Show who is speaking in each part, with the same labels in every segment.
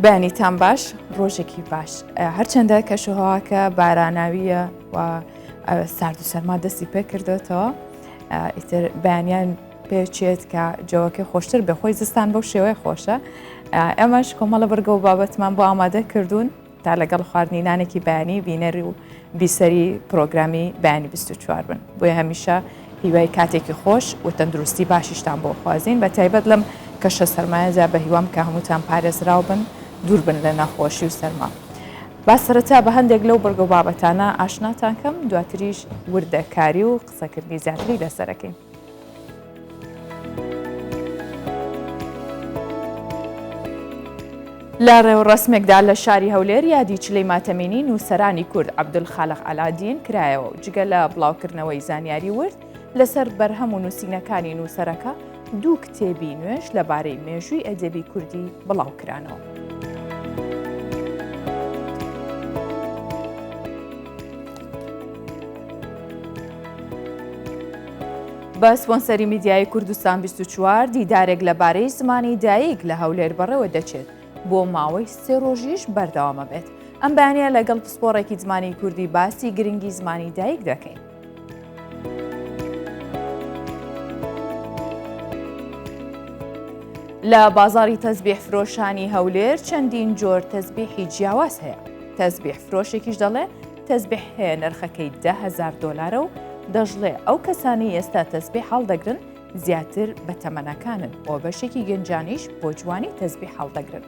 Speaker 1: بەیانیتان باش ڕۆژێکی باش هەرچەندە کەشوهەواکە باراناویە و سارد و سەرما دەستی پێ کردوێتەوە ئیتر بەیانیان پێچێت کە جەوەکە خۆشتر بەخۆی زستان بەو شێوەیە خۆشە ئەمەش کۆمەڵە بەرگە و بابەتمان بۆ ئامادە کردوون تا لەگەڵ خواردنینانێکی بەیانی بینەری و بیسەری پرۆگرامی بەیانی 24 بن بۆیە هەمیشە هیوای کاتێکی خۆش و تەندروستی باشیشتان بۆ خوازین بە تایبەت لەم کەشە سەرمایەدا بە هیوام کە هەمووتان پارێزراو بن دوور بن لە نەخۆشی و سەرما. با سەرەتا بە هەندێک لەو بەرگە و بابەتانە ئاشناتان کەم دواتریش وردەکاری و قسەکردنی زیاتری لەسەرەکەین. لە ڕێوەڕەسمێکدا لە شاری هەولێر یادی چلەی ماتەمینی نووسەرانی کورد عەبدولخالق ئەلادین کرایەوە و جگە لە بڵاوکردنەوەی زانیاری ورد لەسەر بەرهەم و نووسینەکانی نووسەرەکە دوو کتێبی نوێژ لەبارەی مێژووی ئەدەبی کوردی بڵاوکرانەوە. بە سپۆنسەری میدیای کوردستان 24 دیدارێک لەبارەی زمانی دایک لە هەولێر بەڕێوە دەچێت بۆ ماوەی 3 ڕۆژیش بەردەوامە بێت. ئەم بەیانیە لەگەڵ پسپۆڕێکی زمانی کوردی باسی گرنگی زمانی دایک دەکەین. لە بازاڕی تەزبیح فرۆشانی هەولێر چەندین جۆر تەزبیحی جیاواز هەیە. تەزبیح فرۆشێکیش دەڵێ تەزبیح هەیە نرخەکەی $10,000 و دەژڵێ ئەو کەسانی ئێستا تەزبیح هەڵدەگرن زیاتر بە تەمەنەکانن و بەشێکی گەنجانیش بۆ جوانی تەزبیح هەڵدەگرن.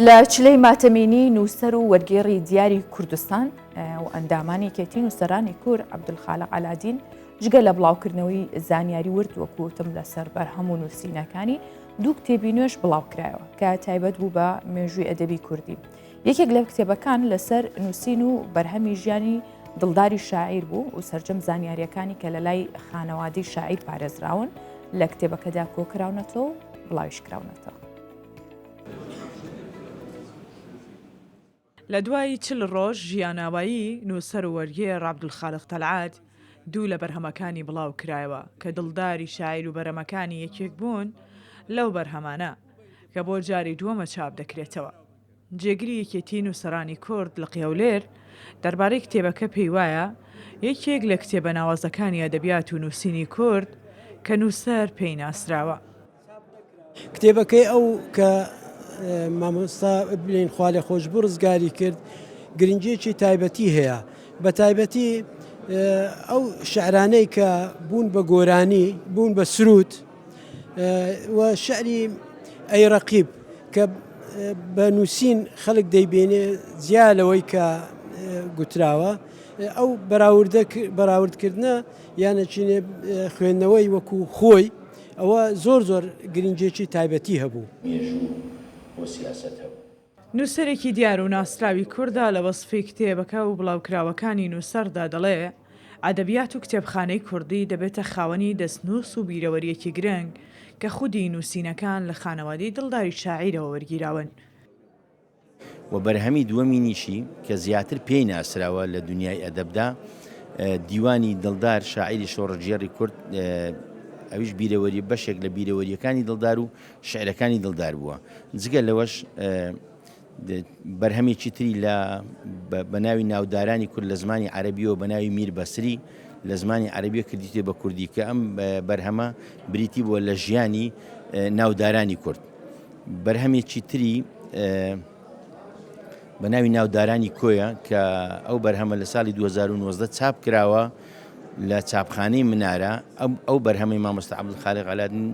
Speaker 1: لە چلەی ماتەمینی نووسەر و وەرگێڕی دیاری کوردستان و ئەندامانی کێتی نووسەرانی کورد عەبدولخالق ئەلادین جگە لە بڵاوکردنەوەی زانیاری ورد وەکوتم لەسەر بەرهەم و نووسینەکانی دوو کتێبی نوێژ بڵاوکرایەوە کە تایبەت بوو بە مێژووی ئەدەبی کوردی. یەکێک لەو کتێبەکان لەسەر نووسین و بەرهەمی ژیانی دڵداری شاعیر بوو و سەرجەم زانیاریەکانی کە لە لای خانەوادەی شاعیر پارێزراون لە کتێبەکەدا کۆکراونەتەوە و بڵاویش کراونەتەوە.
Speaker 2: لە دوای 40 ڕۆژ ژیاناوایی نووسەر و وەرگێڕ عەبدولخالق تەلعات دوو لە بەرهەمەکانی بڵاو کرایەوە کە دڵداری شاعیر و بەرهەمەکانی یەکێک بوون لەو بەرهەمانە کە بۆ جاری دووەمە چاپ دەکرێتەوە. جێگری یەکێتی نووسەرانی کورد لە قێولێر دەربارەی کتێبەکە پێی وایە یەکێک لە کتێبە ناوازەکانی ئەدەبیات و نووسینی کورد کە نووسەر پێی ناسراوە.
Speaker 3: کتێبەکەی ئەو کە مامۆستا بلین خوا لێ خۆش بوو ڕزگاری کرد گرنگیەکی تایبەتی هەیە بە تایبەتی ئەو شعرانەی کە بوون بە گۆرانی بوون بە سرود و شعری ئەی ڕەقیب کە بە نووسین خەڵک دەیبێنێ زیالەوەی کە گوتراوە ئەو بەراوردکردنە یانەچینێ خوێندنەوەی وەکو خۆی ئەوە زۆر گرنگێکی تایبەتی هەبوو.
Speaker 2: نووسەرێکی دیار و ناسراوی کووردا لە وەسفی کتێبەکە و بڵاوکراوەکانی نووسەردا دەڵێ ئەدەبیات و کتێبخانەی کوردی دەبێتە خاوەنی دەستنووس و بیرەوەریەکی گرنگ کە خودی نووسینەکان لە خانەوادەی دڵداری شاعیرەوە وەرگیراون.
Speaker 4: و بەرهەمی دووەمینیشی کە زیاتر پێی ناسراوە لە دنیای ئەدەبدا دیوانی دڵدار شاعیری شۆڕەجێڕی کورد ئەویش بیرەوەری بەشێک لە بیرەوەریەکانی دڵدار و شعرەکانی دڵدار بووە. جگە لەوەش بەرهەمێکی تری بە ناوی ناودارانی کورد لە زمانی عەرەبیەوە بە ناوی میر بەسری لە زمانی عەرەبیە کردیتێ بە کوردی کە ئەم بەرهەمە بریتی بووە لە ژیانی ناودارانی کورد. بەرهەمێکی تری بە ناوی ناودارانی کۆیە کە ئەو بەرهەمە لە ساڵی 2019 چاپ کراوە لە چاپخانەی منارە. ئەو بەرهەمەی مامۆستا عەبدولخالق ئەلادین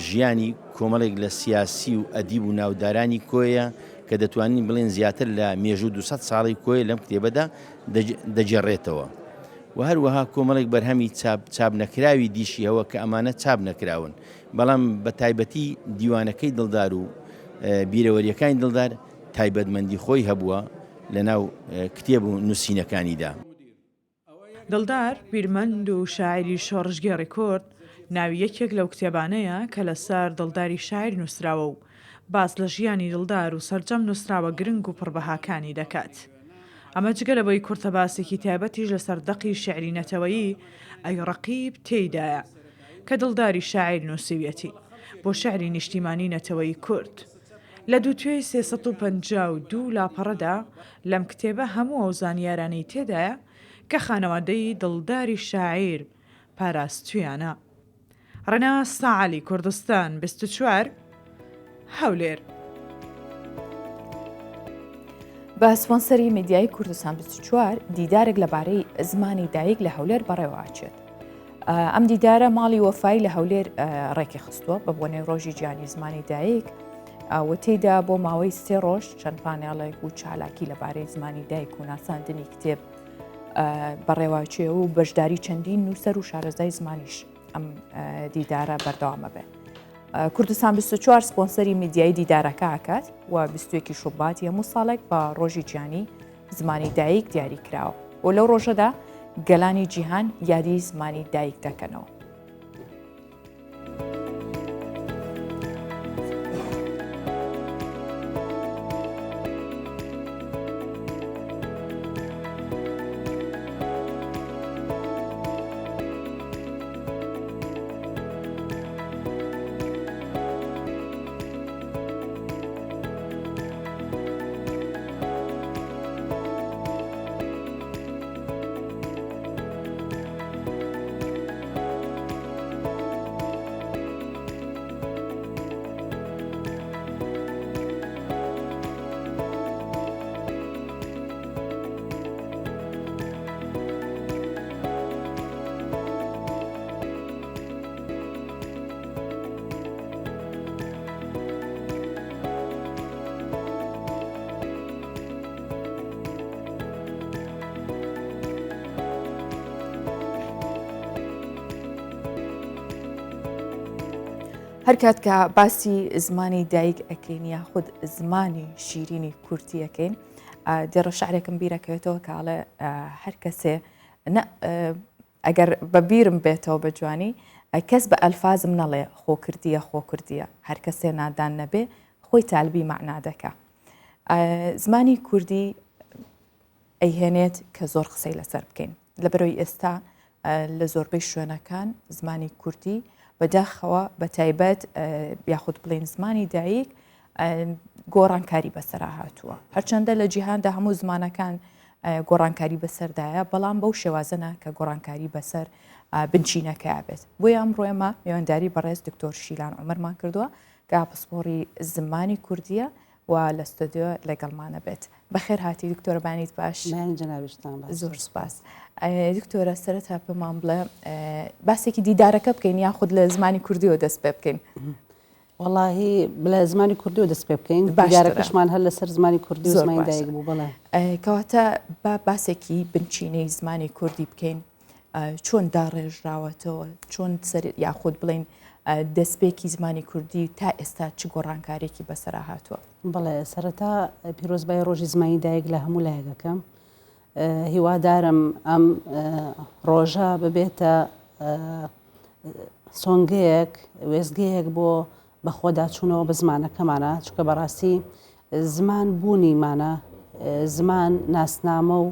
Speaker 4: ژیانی کۆمەڵێک لە سیاسی و ئەدیب و ناودارانی کۆیە کە دەتوانین بڵێن زیاتر لە مێژوو 200 ساڵی کۆیە لەم کتێبەدا دەجێڕێتەوە. و هەروەها کۆمەڵێک بەرهەمی چاپ نەکراوی دیشی هەوە کە ئەمانە چاپ نەکراون بەڵام بە تایبەتی دیوانەکەی دڵدار و بیرەوەریەکانی دڵدار تایبەتمەندی خۆی هەبووە لە ناو کتێب و نووسینەکانیدا.
Speaker 2: دڵدار بیرمەند و شاعیری شۆڕژگێڕی کورد ناوی یەکێک لەو کتێبانەیە کە لەسەر دڵداری شاعیر نووسراوە و باس لە ژیانی دڵدار و سەرجەم نووسراوە گرنگ و پڕبەهاکانی دەکات. ئەمە جگە لەبەی کورتە باسێکی تایبەتیش لەسەر دەقی شعری نەتەوەیی ئەی ڕەقیب تێیدایە کە دڵداری شاعیر نووسویەتی بۆ شعری نیشتیمانی نەتەوەی کورد. لە دووتوێی 352 لاپەڕەدا لەم کتێبە هەموو ئەو زانیارانەی تێدایە کە خانەوادەی دڵداری شاعیر پاراستویانە. ڕەناس ساعەلی کوردستان 24 هەولێر.
Speaker 1: بە سپۆنسەری میدیای کوردستان 24 دیدارێک لەبارەی زمانی دایک لە هەولێر بەڕێوەچێت. ئەم دیدارە ماڵی وەفای لە هەولێر ڕێکی خستووە بە بۆنەی ڕۆژی گیانی زمانی دایک و تێیدا بۆ ماوەی 3 ڕۆژ چەند پانێڵێک و چالاکی لەبارەی زمانی دایک و ناساندنی کتێب بەڕێوەچێ و بەشداری چەندین نووسەر و شارەزای زمانیش ئەم دیدارە بەردەوامە بێ. کوردستان 24 سپۆنسەری میدیای دیدارەکە ئاکات و 21 شوباتی هەموو ساڵێک بە ڕۆژی گیانی زمانی دایک دیاری کراوە و لەو ڕۆژەدا گەلانی جیهان یادی زمانی دایک دەکەنەوە. هەر کات کە باسی زمانی دایک ئەکەین یا خود زمانی شیرینی کورتی ئەەکەین دێڕە شعرێکم بیرەکەوێتەوە کاڵێ هەر کەسێ ئەگەر بەبیرم بێتەوە بە جوانی کەس بە ئەلفازم نەڵێ خۆکردیە خۆکردیە هەر کەسێ نادان نەبێ خۆی تالبی مەعنا دەکا. زمانی کوردی ئەیهێنێت کە زۆر قسەی لەسەر بکەین لەبەرەوەی ئێستا لە زۆربەی شوێنەکان زمانی کوردی بەداخەوە بە تایبەت یاخود بڵێن زمانی دایک گۆڕانکاری بەسەرا هاتووە. هەرچەندە لە جیهاندا هەموو زمانەکان گۆڕانکاری بەسەردایە بەڵام بەو شێوازەنە کە گۆڕانکاری بەسەر بنچینەکە بێت. بۆی ئەمڕۆ ئێمە میوانداری بەڕێز دکتۆر شیلان عومەرمان کردووە کە پسپۆڕی زمانی کوردیە و لە ستودیۆ لەگەڵمانە بێت. بەخێر هاتی دکتۆرە بانیت باش. زۆر سپاس. دکتۆرە سەرەتا پێمان بڵێ باسێکی دیدارەکە بکەین یاخود لە زمانی کوردیەوە دەست پێ بکەین.
Speaker 5: وەڵاهی بلە زمانی کوردیەوە دەست پێ بکەین دیدارەکەشمان هەر لەسەر زمانی کوردی و زمانی دایک بوو. بەڵێ
Speaker 1: کەواتە باسێکی بنچینەی زمانی کوردی بکەین چۆن داڕێژراوەتەوە چۆن یاخود بڵێن دەستپێکی زمانی کوردی تا ئێستا چ گۆڕانکارێکی بەسەرا هاتووە.
Speaker 5: بەڵێ سەرەتا پیرۆزبای ڕۆژی زمانی دایک لە هەموو لایەکەکەم هیوادارم ئەم ڕۆژە ببێتە سۆنگەیەک وێزگەیەک بۆ بەخۆداچوونەوە بە زمانەکەمانە چونکە بەڕاستی زمان بوونیمانە زمان ناسنامە و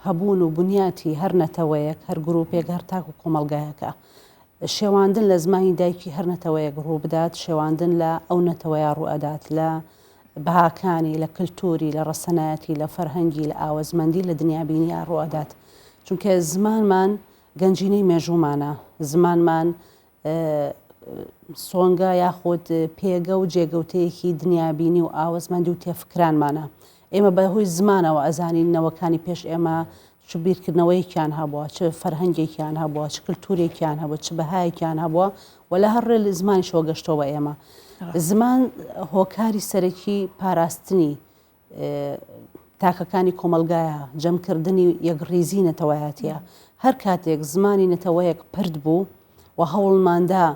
Speaker 5: هەبوون و بنیاتی هەر نەتەوەیەک هەر گرروپێک هەر تاک و کۆمەلگایەکە شێواندن لە زمانی دایکی هەر نەتەوەیەک ڕوو بدات شێواندن لە ئەو نەتەوەیە ڕوئەدات لە بەهاکانی لە کللتوری لە ڕەسەنایەتی لە فەرهەنگی لە ئاوەزمەندی لە دنیابینی ڕوئەدات چونکە زمانمان گەنجینەی مێژوومانە زمانمان سۆنگە یاخود پێگە و جێگەوتەیەکی دنیابینی و ئاوەزمەندی و تێفکرانمانە ئێمە بەهۆی زمانەوە ئەزانینەوەکانی پێش ئێمە چ بیرکردنەوەیکیان هەبووە چ فەرهەنگێکیان هەبووە چ کللتورێکیان هەبووە چ بەهایەکیان هەبووە و لە هەر ڕێ لە زمانی شۆگەشتەوە ئێمە زمان هۆکاری سەرەکی پاراستنی تاکەکانی کۆمەلگایە جەمکردنی یەکڕیزی نەتەوەیەتیە هەر کاتێک زمانی نەتەوەیەک پرد بوو و هەوڵماندا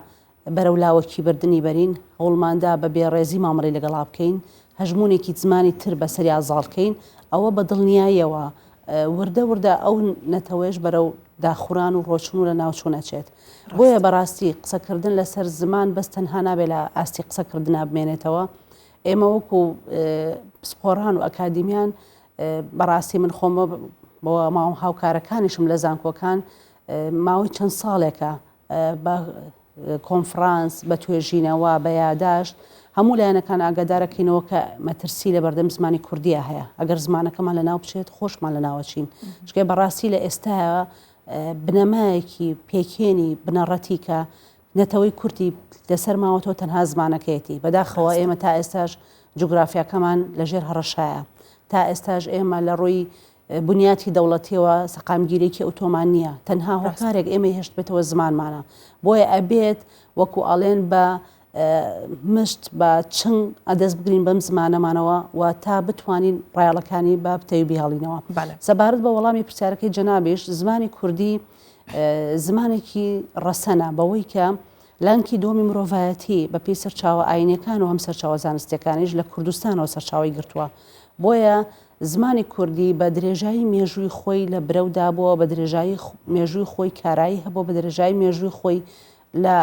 Speaker 5: بەرەولاوەکی بردننی بەرین هەوڵماندا بە بێڕێزی مامەڵی لەگەڵا بکەین هەژمونێکی زمانی تر بەسەریا زاڵکەین ئەوە بە دڵنیاییەوە وردە وردە ئەو نەتەوەش بەرەو داخوران و ڕۆچون و لە ناوچوونەچێت بۆیە بەڕاستی قسەکردن لەسەر زمان بەس تەنها نابێت لە ئاستی قسەکردنا بمێنێتەوە ئێمە وەکو پسپۆڕان و ئەکادیمیان بەڕاستی من خۆمە بۆ ماوە هاوکارەکانیشم لە زانکۆکان ماوەی چەند ساڵێکە بە کۆنفرانس بە توێژینەوە بە یاداشت هەموو لایەنەکان ئاگادارەکەینەوە کە مەترسی لە بەردەم زمانی کوردیە هەیە ئەگەر زمانەکەمان لە ناو بچێت خۆشمان لە ناوەچین شکێ بەڕاستی لە ئێستاە بنەمایەکی پێکێنی بنەڕەتی کە نەتەوەی کورتی لەسەر ماوەتەوە تەنها زمانەکەیەتی بەداخەوە ئێمە تا ئێستاش جوگرافیاکەمان لەژێر هەڕەشایە تا ئێستاش ئێمە لە ڕووی بنیاتی دەوڵەتیەوە سەقامگیرێکی ئۆتۆمان نییە تەنها هۆکارێک ئێمە هێشت بێتەوە زمانمانە بۆیە ئەبێت وەکو ئاڵێن بە مشت بە چنگ ئەدەست بگرین بەم زمانەمانەوە و تا بتوانین ڕایاڵەکانی بە بتەوی هەڵینەوە سەبارەت بە وەڵامی پرسیارەکەی جەنابیش زمانی کوردی زمانێکی ڕەسەنە بەوەی کە لانکی دۆمی مرۆڤایەتی بە پێی سەرچاوە ئاینەکان و هەم سەرچاوە زانستیەکانیش لە کوردستانەوە سەرچاوی گرتووە بۆیە زمانی کوردی بە درێژایی مێژووی خۆی لە برەودا بووە بە درێژایی مێژووی خۆی کارایی هەبوو بە درێژایی مێژووی خۆی لە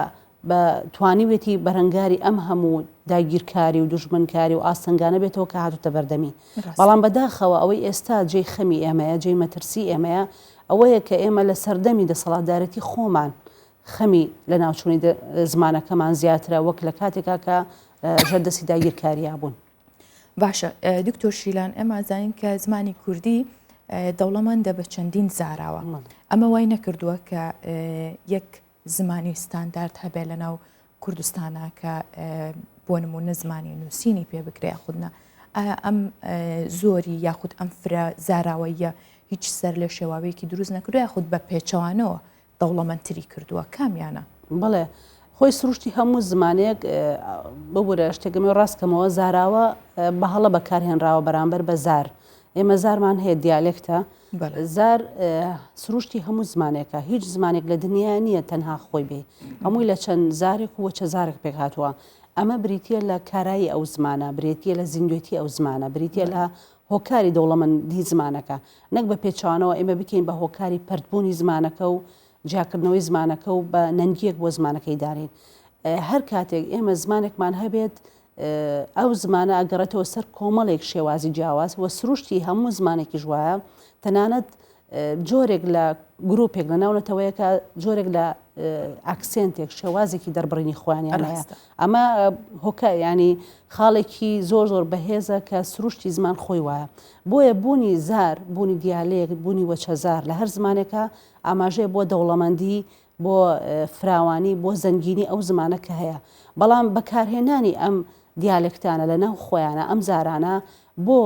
Speaker 5: بە توانیوێتی بەرەنگاری ئەم هەموو داگیرکاری و دوژمنکاری و ئاستەنگانە بێتەوە کە هاتوتە بەردەمی بەڵام بەداخەوە ئەوەی ئێستا جێی خەمی ئێمەیە جێی مەترسی ئێمەیە ئەوەیە کە ئێمە لە سەردەمی دەسەڵاتدارەتی خۆمان خەمی لە ناوچوونی زمانەکەمان زیاترە وەک لە کاتێکا کە ژەر دەستی داگیرکاریە بوون.
Speaker 1: باشە دکتۆر شیلان ئێمە زانین کە زمانی کوردی دەوڵەمەندە بە چەندین زاراوە ئەمە وای نەکردووە کە یەک زمانی ستاندارد هەبێ لە ناو کوردستانە کە بۆ نمونە زمانی نووسینی پێ بکرێ خودنا ئەم زۆری یاخود ئەم فرە زاراوەیە هیچ سەر لە شێواوەیەکی دروست نەکردو یاخود بە پێچەوانەوە دەوڵەمەندتری کردووە کامیانە
Speaker 5: بڵێ خۆی سروشتی هەموو زمانێک ببوورە شتێکمە ڕاستکەمەوە زاراوە بە هەڵە بەکارهێنراوە بەرامبەر بە زار ئێمە زارمان هەیە دیالێکتە زار سروشتی هەموو زمانێکە هیچ زمانێک لە دنیا نییە تەنها خۆی بێ هەمووی لە چەند زارێک و وەچە زارێک پێک هاتووە ئەمە بریتە لە کارایی ئەو زمانە بریتە لە زیندوێتی ئەو زمانە بریتە لە هۆکاری دەوڵەمەندی زمانەکە نەک بە پێچوانەوە ئێمە بکەین بە هۆکاری پەردبوونی زمانەکە و جیاکردنەوەی زمانەکە و بە نەنگیەک بۆ زمانەکەی دارین هەر کاتێک ئێمە زمانێکمان هەبێت ئەو زمانە ئەگەڕێتەوە سەر کۆمەڵێک شێوازی جیاواز و سروشتی هەموو زمانێکی ژوایە تەنانەت جۆرێک لە گرروپێک لە ناونەتەوەیەکە جۆرێک لە ئاکسنتێک شێوازێکی دەربڕینی خۆیانیان هەیە ئەمە هۆکە ینی خاڵێکی زۆر زۆر بەهێزە کە سروشتی زمان خۆی وایە بۆیە بوونی زار بوونی دیالێک بوونی وەچەزار لە هەر زمانێکە ئاماژەیە بۆ دەوڵەمەندی بۆ فراوانی بۆ زەنگینی ئەو زمانە کە هەیە بەڵام بەکارهێنانی ئەم دیالکتانە لە ناو خۆیانە ئەم زارانە بۆ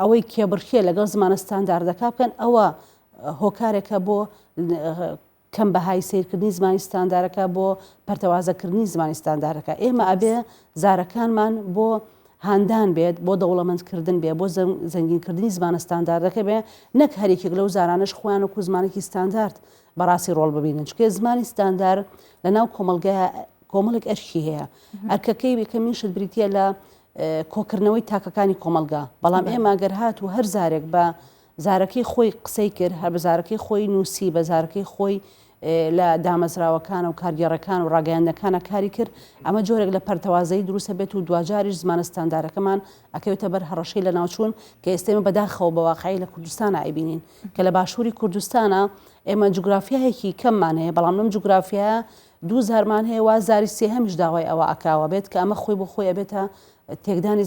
Speaker 5: ئەوەی کێبڕکێ لەگەڵ زمانە ستانداردەکە بکەن ئەوە هۆکارێکە بۆ کەم بەهای سیرکردنی زمانی ستاندارەکە بۆ پەرتەوازەکردنی زمانی ستاندارەکە ئێمە ئەبێ زارەکانمان بۆ هاندان بێت بۆ دەوڵەمەندکردن بێ بۆ زەنگینکردنی زمانە ستانداردەکە بێ نەک هەرێکێک لەو زارانش خۆیان وەکو زمانێکی ستاندارد بەڕاستی ڕۆڵ ببینن چکە زمانی ستاندار لە ناو کۆمەڵێک ئەرکی هەیە ئەرکەکەی بێکەمیشت بریتە لە کۆکردنەوەی تاکەکانی کۆمەلگا بەڵام ئێمە گەر هات و هەر زارێک بە زارەکەی خۆی قسەی کرد هەر بە زارەکەی خۆی نووسی بە زارەکەی خۆی لە دامەزراوەکان و کارگەڕەکان و ڕاگەیاندەکانە کاری کرد ئەمە جۆرێک لە پەرتەوازەی دروستە بێت و دوجاریش زمانە ستاندارەکەمان ئەکەوێتە بەر هەڕەشەی لە ناوچوون کە ئێستێمە بەداخەوە بە واقعی لە کوردستانە ئایبینین کە لە باشووری کوردستانە ئێمە جوگرافیایەکی کەممان هەیە بەڵام لەم جوگرافیایە دوو زارمان هەیە وا زاری سێهەمیش داوای ئەوە ئەکاوە بێت کە ئەمە خۆی بۆ خۆی ئەبێتە تێکدانی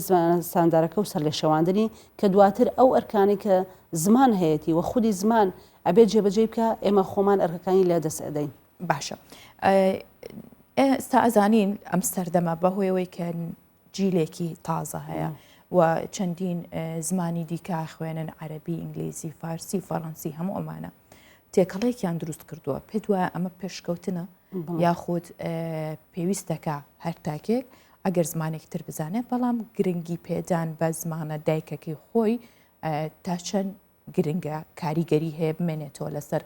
Speaker 5: ستاندارەکە و سەر لە شەواندنی کە دواتر ئەو ئەرکانی کە زمان هەیەی و خودی زمان ئەبێت جێبەجێ بکە ئێمە خۆمان ئەرکەکانی لە دەست ئەدەین
Speaker 1: باشە ئێستا ئەزانین ئەم سەردەمە بەهۆیەوەی کە جیلێکی تازە هەیە و چەندین زمانی دیکە خوێنن عەرەبی ئینگلیزی فارسی فەڕەنسی هەموو ئەمانە تێکەڵێکیان دروست کردووە پێت وایە ئەمە پێشکەوتنە یاخود پێویستەکە هەر تاکێک ئەگەر زمانێکتر بزانێت بەڵام گرنگی پێدان بە زمانە دایکەکەی خۆی تا چەند گرنگە کاریگەری هەیە بمێنێتەوە لەسەر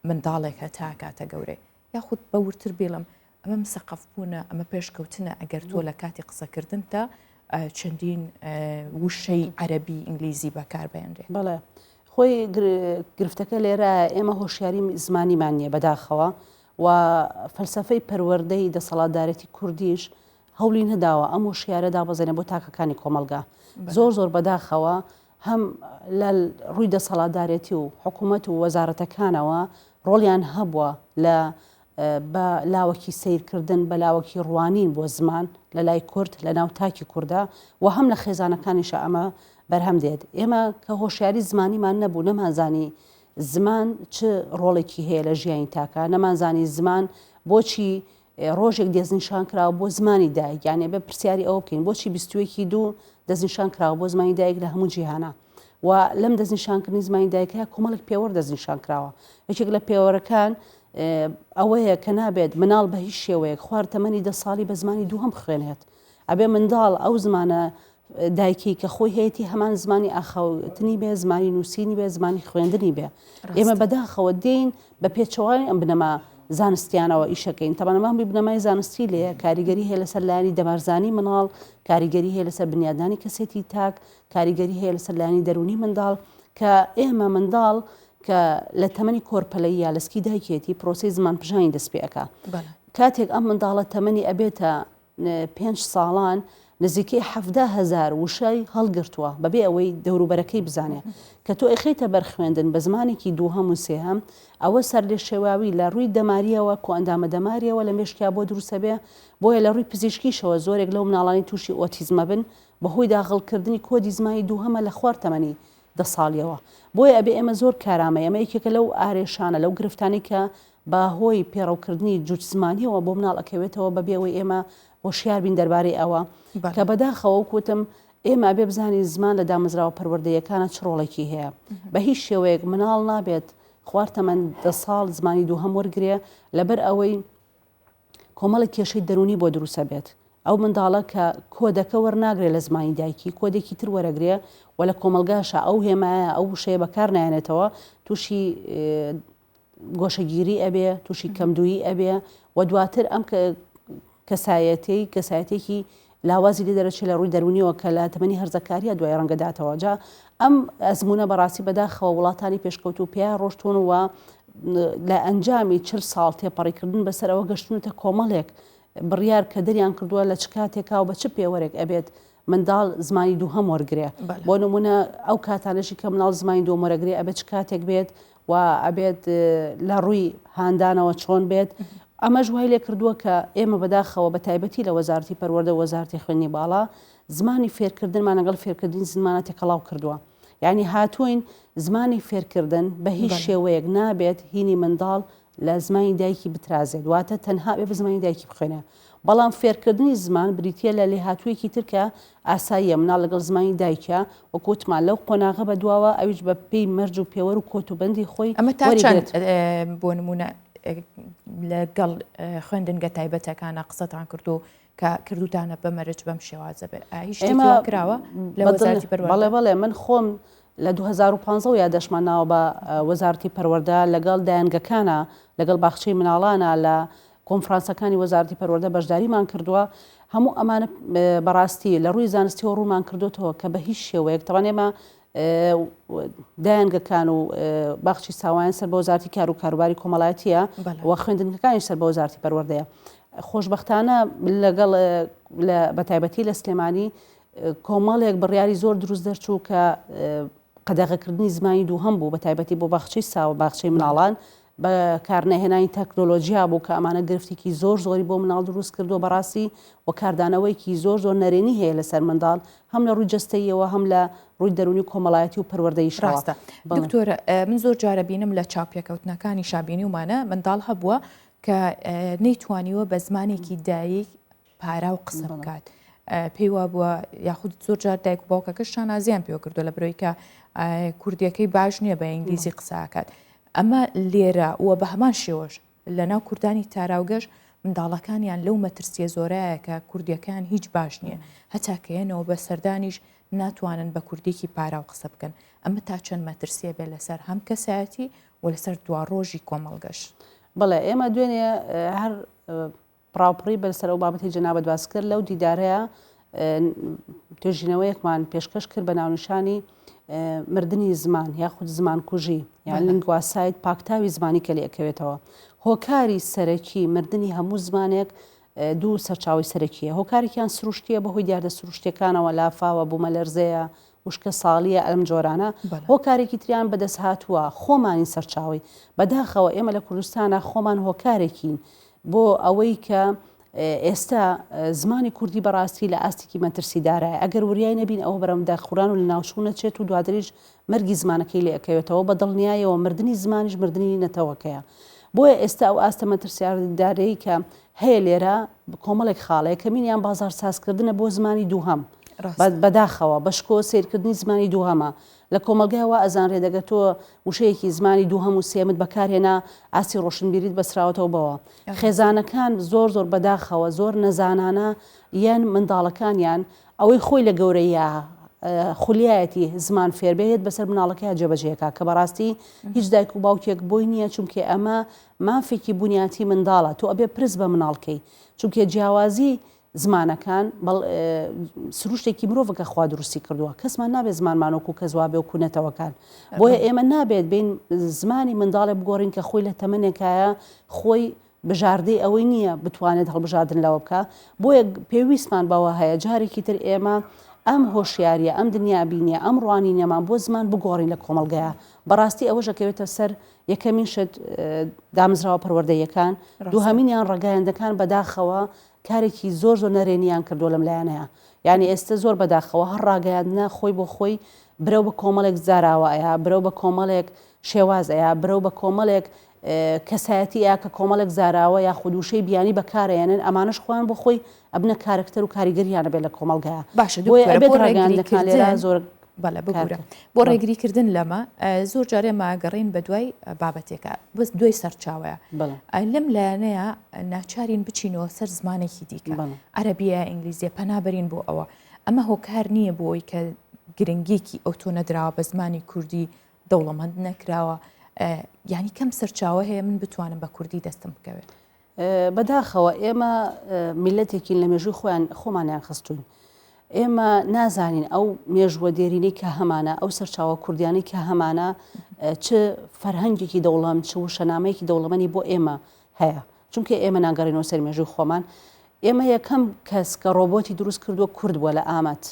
Speaker 1: منداڵێکە تا کاتە گەورەی یاخود بەورتر بێڵم ئەمە مسەقف بوونە ئەمە پێشکەوتنە ئەگەر تۆ لە کاتی قسەکردن تا چەندین وشەی عەرەبی ئینگلیزی بەکاربێنرێ
Speaker 5: بەڵێ خۆی گرفتەکە لێرە ئێمە هۆشیاری زمانیمان نییە بەداخەوە و فەلسەفەی پەروەردەی دەسەڵاتدارەتی کوردیش هەوڵی نەداوە ئەم هۆشیارە دابەزێنە بۆ تاکەکانی کۆمەلگا زۆر زۆر بەداخەوە هەم لە ڕووی دەسەڵاتدارێتی و حکوومەت و وەزارەتەکانەوە ڕۆڵیان هەبووە لە بە لاوەکی سیرکردن بە لاوەکی ڕوانین بۆ زمان لە لای کورد لە ناو تاکی کووردا و هەم لە خێزانەکانیش ئەمە بەرهەم دێت. ئێمە کە هۆشیاری زمانیمان نەبوو نەمانزانی زمان چ ڕۆڵێکی هەیە لە ژیانی تاکە، نەمانزانی زمان بۆچی ڕۆژێک دەستنیشان کراوە بۆ زمانی دایک، یانێ بە پرسیاری ئەوە بکەین بۆچی 22 دوو دەستنیشان کراوە بۆ زمانی دایک لە هەموو جیهانە و لەم دەستنیشانکردنی زمانی دایکە کۆمەڵک پێوەەر دەستنیشان کراوە. یەکێک لە پێوەرەکان ئەوەیە کە نابێت مناڵ بە هیچ شێوەیەک خوارد تەمەنی 10 ساڵی بە زمانی دووهەم بخوێنێت، ئەبێ منداڵ ئەو زمانە دایکی کە خۆی هەیەی هەمان زمانی ئاخەوتنی بێ، زمانی نووسینی بێ، زمانی خوێندنی بێ. ئێمە بەداخەوە دێین بە پێچەوانی ئەم بنەما زانستیانەوە ئیشەکەین. تەمانەمان بنەمای زانستی لێە کاریگەری هەیە لەسەر لایانی دەمارزانی مناڵ، کاریگەری هەیە لەسەر بنیادانی کەسێتی تاک، کاریگەری هەیە لەسەر لایانی دەرونی منداڵ کە ئێمە منداڵ کە لە تەمەنی کۆرپەلەی یا لەسکی دایکێتی پرۆسی زمان پژانی دەست پێەکە. کاتێک ئەم منداڵە تەمەنی ئەبێتە 5 ساڵان نزیکەی 70,000 وشای هەڵگرتووە بەبێ ئەوەی دەوروبەرەکەی بزانێ کە تۆ ئەخیتە بەرخوێندن بە زمانێکی دووهەم و سێهەم ئەوە سەر لێ شێواوی لە ڕووی دەماریەوە کۆ ئەندامە دەماریەوە لە مێشکیا بۆ دروستە بێ، بۆیە لە ڕووی پزیشکیشەوە زۆرێک لەو مناڵانی تووشی ئۆتیزمە بن بەهۆی داخڵکردنی کۆدی زمانی دووهەمە لە خوار تەمەنی 10 ساڵیەوە. بۆیە ئەبێ ئێمە زۆر کارامە ئەمە یەکێکە لەو ئارێشانە لەو گرفتانی کە باهۆی پێڕەوکردنی جووت زمانیەوە بۆ مناڵ ئەکەوێتەوە بەبێ ئەوەی ئێمە هۆشیار بین دەربارەی ئەوە کە بەداخەوە کوتم ئێمە بێ بزانین زمان لە دامەزراوە پەروەردەیەکانە چ ڕۆڵێکی هەیە. بە هیچ شێوەیەک مناڵ نابێت خوار تەمەن 10 ساڵ زمانی دووهەم وەرگێ لەبەر ئەوەی کۆمەڵی کێشەی دەرونی بۆ دروستە بێت. ئەو منداڵە کە کۆدەکە وەرناگرێت لە زمانی دایکی کۆدێکی تر وەرەگرێ و لە کۆمەلگاشە ئەو هێمایە ئەو شەیە بەکار نایێنێتەوە تووشی گۆشەگیری ئەبێ، تووشی کەمدوویی ئەبێ و دواتر ئەم کەسایەتێکی لاوازی لێ دەرەچێت لە ڕووی دەرونیەوە کە لە تەمەنی هەرزەکاریە دوای ڕەنگەداتەوە. جا ئەم ئەزمونە بەڕاستی بەداخەوە وڵاتانی پێشکەوت و پێیا ڕۆشتون وە لە ئەنجامی 40 ساڵ تێپەڕیکردن بەسەر ئەوە گەشتونەتە کۆمەڵێک بڕیار کە دەریان کردووە لە چ کاتێکا و بە چ پێوەرێک ئەبێت منداڵ زمانی دووهەم وەرگێ. بۆ نمونە ئەو کاتانەشی کە مناڵ زمانی دووەم وەرەگرێ ئەبێت چ کاتێک بێت و ئەبێت لە ڕووی هاندانەوە چۆن بێت. ئەمەش وای لێ کردووە کە ئێمە بەداخەوە بە تایبەتی لە وەزارەتی پەروەردە وەزارەتی خوێندنی باڵا زمانی فێرکردنمان لەگەڵ فێرکردنی زمانە تێکەڵاو کردووە. یعنی هاتوین زمانی فێرکردن بە هیچ شێوەیەک نابێت هینی منداڵ لە زمانی دایکی بترازێت واتە تەنها بێ بە زمانی دایکی بخوێنێ. بەڵام فێرکردنی زمان بریتە لە لێهاتوویەکی ترکە ئاساییە مناڵ لەگەڵ زمانی دایکە وەکوتمان لەو قۆناغە بە دواوە ئەویش بە پێی مەرج و پێوەر و کۆتوبەندی خۆی
Speaker 1: ئەمە تا چەند بۆ نمونە لەگەڵ خوێندنگە تایبەتەکانە قسەتان کردو کە کردوتانە بەمەرج بەم شێوازە بێ هیچ کراوە لە وەزارەتی پەروەردە؟
Speaker 5: بەڵێ من خۆم لە 2015 یادەشمان ناوە بە وەزارەتی پەروەردە لەگەڵ دایانگەکانە لەگەڵ باخچەی مناڵانە لە کۆنفرانسەکانی وەزارەتی پەروەردە بەشداریمان کردووە. هەموو ئەمانە بەڕاستی لە ڕووی زانستیەوە ڕوومان کردوتەوە کە بە هیچ شێوەیەک تەوان ئێمە دایانگەکان و باخچی ساوایان سەر بە وەزارەتی کار و کاروباری کۆمەڵایەتیە و خوێندنگەکانی سەر بە وەزارەتی پەروەردەیە. خۆشبەختانە لەگەڵ بەتایبەتی لە سلێمانی کۆمەڵێک بڕیاری زۆر دروست دەرچوو کە قەدەغەکردنی زمانی دووهەم بوو بەتایبەتی بۆ باخچەی ساوە باخچەی مناڵان بە کارنەهێنانی تەکنۆلۆژیا بوو کە ئەمانە گرفتێکی زۆری بۆ مناڵ دروست کردو بەڕاستی و کاردانەوەیکی زۆر نەرێنی هەیە لەسەر منداڵ هەم لە ڕووی جەستەیەوە هەم لە ڕووی دەرونی کۆمەڵایەتی و پەروەردەیی
Speaker 1: ڕاستە. دکتۆرە من زۆر جارە بینم لە چاپیەکەوتنەکانی شابینی ومانە منداڵ هەبووە کە نەیتوانیوە بە زمانێکی دایک پارا و قسە بکات. پێی وا بووە یاخود زۆر جار دایک و باوکەکەشان ئازیان پێوە کردو لە برۆی کە کوردیەکەی باش نییە بە ئینگلیزی قسەکات. ئەمە لێرە وە بە هەمان شێوەش لە ناو کوردانی تاراوگەش منداڵەکانیان لەو مەترسیە زۆرایە کە کوردیەکان هیچ باش نییە هەتاکەیەنەوە بە سەردانیش ناتوانن بە کوردێکی پارا و قسە بکەن. ئەمە تا چەند مەترسیە بێ لەسەر هەم کەسایەتی و لەسەر دوا ڕۆژی کۆمەڵگەش.
Speaker 5: بەڵێ ئێمە دوێنێ هەر پراوپڕی بەسەر ئەو بابەتی جەنابەت باس کرد لەو دیدارەیە توێژینەوەیەکمان پێشکەش کرد بە ناونیشانی مردنی زمان یاخود زمان کوژی یان لینگواسایت پاکتاوی زمانی کە لێکەوێتەوە. هۆکاری سەرەکی مردنی هەموو زمانێک دوو سەرچاوی سەرەکیە. هۆکارێکیان سروشتیە بەهۆی دیاردە سروشتەکانەوە لافاوە بوومەلەرزەیە وشکە ساڵیە ئەم جۆرانە هۆکارێکی تریان بەدەست هاتووە خۆمانی سەرچاوی بەداخەوە ئێمە لە کوردستانە خۆمان هۆکارێکین بۆ ئەوەی کە ئێستا زمانی کوردی بەڕاستی لە ئاستێکی مەترسیدارە ئەگەر وریای نەبین ئەوە بەرەمدا خوڕان و لە ناوچوونە چێت و دوادریش مەرگی زمانەکەی لێ ئەەکەوێتەوە بە دڵنیایەوە مردنی زمانیش مردنی نەتەوەکەیە بۆیە ئێستا ئەو ئاستە مەترسیدارەی کە هەیە لێرە کۆمەڵێک خاڵەیە کە مینیان بازار سازکردنە بۆ زمانی دووهەم بەداخەوە بەشکۆ سیرکردنی زمانی دووهەمە لە کۆمەلگایەوە ئەزان ڕێدەگەتەوە وشەیەکی زمانی دووهەم و سێمت بەکارهێنا ئاسی ڕۆشنبیریت بەسراوەتەوە بەوە خێزانەکان زۆر بەداخەوە زۆر نەزانانە یان منداڵەکانیان ئەوەی خۆی لە گەورەیە خولیایەتی زمان فێربێت بەسەر مناڵەکەی جێبەجێکە کە بەڕاستی هیچ دایک و باوکێک بۆی نییە چونکە ئەمە مافێکی بنیاتی منداڵە تۆ ئەبێ پرس بە مناڵکەی چونکە جیاوازی زمانەکان سروشتێکی مرۆڤەکە خوا دروستی کردووە کەسمان نابێت زمانمانۆکو کە زوابێ و کوونەتەوەکان بۆیە ئێمە نابێت بین زمانی منداڵێ بگۆڕین کە خۆی لە تەمەنێکایە خۆی بژاردەی ئەوەی نییە بتوانێت هەڵبژاردن لەوە بکە بۆیە پێویستمان بەوە هەیە جارێکی تر ئێمە ئەم هۆشیاریە ئەم دنیابینیە ئەم ڕوانینەمان بۆ زمان بگۆڕین لە کۆمەلگایە بەڕاستی ئەوە ژەکەوێتە سەر یەکەمین شت دامزراوە پەروەردەیەکان دووهەمینیان ڕێگایەندەکان بەداخەوە کارێکی زۆر نەرێنیان کردو لەم لایەنەیە یعنی ئێستا زۆر بەداخەوە هەر ڕاگەیاندنە خۆی بۆ خۆی برەو بە کۆمەڵێک زاراوەیە برەو بە کۆمەڵێک شێوازەیە برەو بە کۆمەڵێک کەسایەتی کە کۆمەڵێک زاراوە یا خودوشەی بیانی بەکارێنن ئەمانش خۆیان بۆ خۆی ئەبنە کارکتەر و کاریگەریانە بێت لە کۆمەلگایە
Speaker 1: باشە زۆر بەڵێ بگورە بۆ ڕێگریکردن لەمە زۆر جارێ ماگەڕین بە دوای بابەتێکە بەس دوای سەرچاوەیە لەم لایەنەیە ناچارین بچینەوە سەر زمانێکی دیکە عەرەبیە ئینگلیزیە پەنابەرین بۆ ئەوە ئەمە هۆکار نییە بۆی کە گرنگێکی ئەو تۆ نەدراوە بە زمانی کوردی دەوڵەمەند نەکراوە یعنی کەم سەرچاوە هەیە من بتوانم بە کوردی دەستم بکەوێت
Speaker 5: بەداخەوە ئێمە میلەتێکین لە مێژووی خۆمانیان خستوین ئێمە نازانین ئەو مێژوە دێرینەی کە هەمانە ئەو سەرچاوە کوردیانی کە هەمانە چ فەرهەنگێکی دەوڵەمەند چ وشەنامەیەکی دەوڵەمەندی بۆ ئێمە هەیە چونکە ئێمە ناگەڕێنەوە سەر مێژووی خۆمان ئێمە یەکەم کەس کە ڕۆبۆتی دروست کردووە کورد بووە لە ئامەت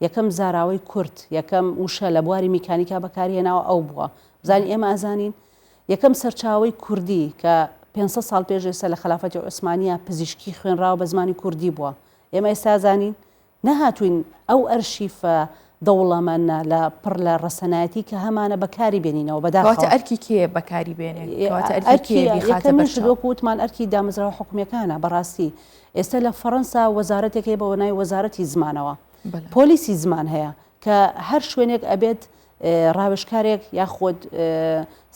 Speaker 5: یەکەم زاراوەی کورد یەکەم وشە لە بواری میکانیکا بەکارهێناوە ئەو بووە بزانین ئێمە ئازانین یەکەم سەرچاوەی کوردی کە 500 ساڵ پێش ئێستا لە خلافەتی عوسمانیە پزیشکی خوێنراوە بە زمانی کوردی بووە ئێمە ئێستا زانین نەهاتوین ئەو ئەرشیفە دەوڵەمەندە لە پڕ لە ڕەسەنایەتی کە هەمانە بەکاری بێنینەوە
Speaker 1: بەداخەوە ئەرکی کێ بەکاری
Speaker 5: بێنێت وتمان ئەرکی دامەزراوە حکوومیەکانە بەڕاستی ئێستا لە فەڕەنسا وەزارەتێکی بە وەنای وەزارەتی زمانەوە پۆلیسی زمان هەیە کە هەر شوێنێک ئەبێت ڕاوێژکارێک یاخود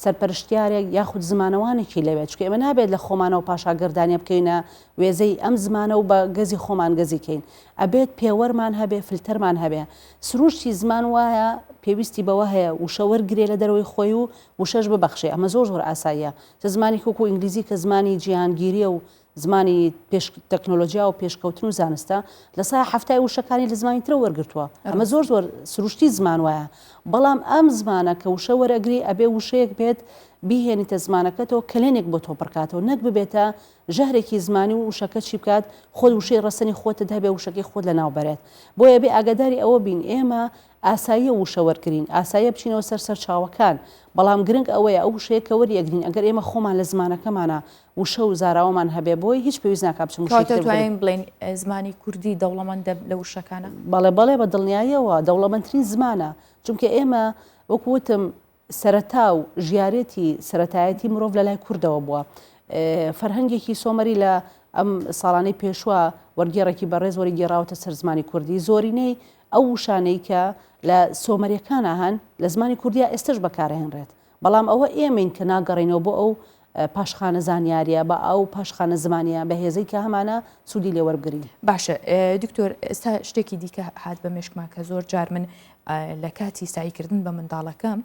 Speaker 5: سەرپەرشتیارێک یاخود زمانەوانێکی لەوێت چکە ئێمە نابێت لە خۆمانەوە پاشاگردانیە بکەینە وێزەی ئەم زمانە و بە گەزی خۆمان گەزیکەین ئەبێت پێوەرمان هەبێ فلتەرمان هەبێ سروشتی زمان وایە پێویستی بەوە هەیە وشە وەرگرێ لە دەرەوەی خۆی و وشەش ببەخشێ ئەمە زۆر ئاساییە چە زمانی کۆکو ئینگلیزی کە زمانی جیهانگیریە و زمانی تەکنۆلۆژیا و پێشکەوتن و زانستە لە سای هەفتای وشەکانی لە زمانی ترە وەرگرتووە ئەمە زۆر سروشتی زمان وایە بەڵام ئەم زمانە کە وشە وەرەگری ئەبێ وشەیەک بێت بیهێنیتە زمانەکەتەوە کلێنێک بۆ تۆ پڕکاتەوە نەک ببێتە ژەهرێکی زمانی و وشەکە چی بکات خۆی وشەی ڕەسەنی خۆتت هەبێ وشەکەی خۆت لە ناوبەرێت بۆیە بێ ئاگاداری ئەوە بین ئێمە ئاساییە وشە وەرگرین ئاساییە بچینەوە سەر چاوەکان بەڵام گرنگ ئەوەیە ئەو وشەیە کە وەریەگرین ئەگەر ئێمە خۆمان لە زمانەکەمانە وشە و زاراوەمان هەبێ بۆی هیچ پێویست ناکات
Speaker 1: توانین بڵێن زمانی کوردی دەوڵەمەندە لە وشەکانە
Speaker 5: بەڵێ بە دڵنیاییەوە دەوڵەمەندترین زمانە چونکە ئێمە وەکوتم سەرەتا و ژیارەتی سەرەتایەتی مرۆڤ لە لای کوردەوە بووە فەرهەنگێکی سۆمەری لە ئەم ساڵانەی پێشوە وەرگێڕێکی بەڕێز وەری گێڕاوەتە سەر زمانی کوردی زۆرینەی ئەو وشانەی کە لە سۆمەریەکانە هەن لە زمانی کوردیا ئێستش بەکارهێنرێت بەڵام ئەوە ئێمەین کە ناگەڕێنەوە بۆ ئەو پاشخانە زانیاریە بە ئەو پاشخانە زمانیە بە هێزەی کە هەمانە سوودی لێوەرگرین
Speaker 1: باشە دکتۆر ئێستا شتێکی دیکە هات بە مێشکمان کە زۆر جار من لە کاتی سایکردن بە منداڵەکەم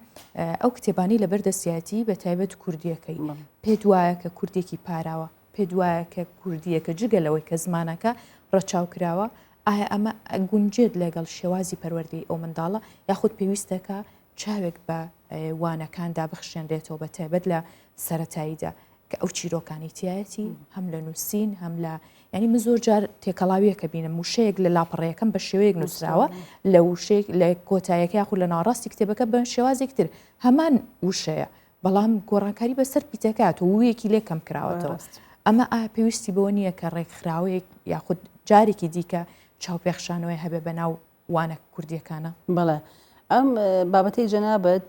Speaker 1: ئەو کتێبانی لە بەردەستیاتی بە تایبەت کوردیەکەی پێ وایە کە کوردێکی پاراوە پێ وایە کە کوردیەکە جگەلەوەی کە زمانەکە ڕەچاو کراوە ئایا ئەمە گونجێت لەگەڵ شێوازی پەروەردەی ئەو منداڵە یاخود پێویستەکە چاوێک بە وانەکاندا بخشێنرێتەوە بە تایبەت لە سەرەتاییدا کە ئەو چیرۆکانی تایەتی هەم لە نووسین هەم لە ینی من زۆر جار تێکەڵاویەکە بینم وشەیەک لە لاپەڕەکەم بە شێوەیەک نووسراوە لە وشەیەک لە کۆتایەکە یاخو لە ناڕاستی کتێبەکە بە شێوازێکتر هەمان وشەیە بەڵام گۆڕانکاری بەسەر پیتەکات و وەیەکی لێ کەم کراوەتەوە ئەمە پێویستی بۆ نییە کە ڕێکخراوەیەک یاخود جارێکی دیکە چاوپێخشانەوەی هەبێ بەناو وانە کوردیەکانە
Speaker 5: بەڵێ ئەم بابەتی جەنابەت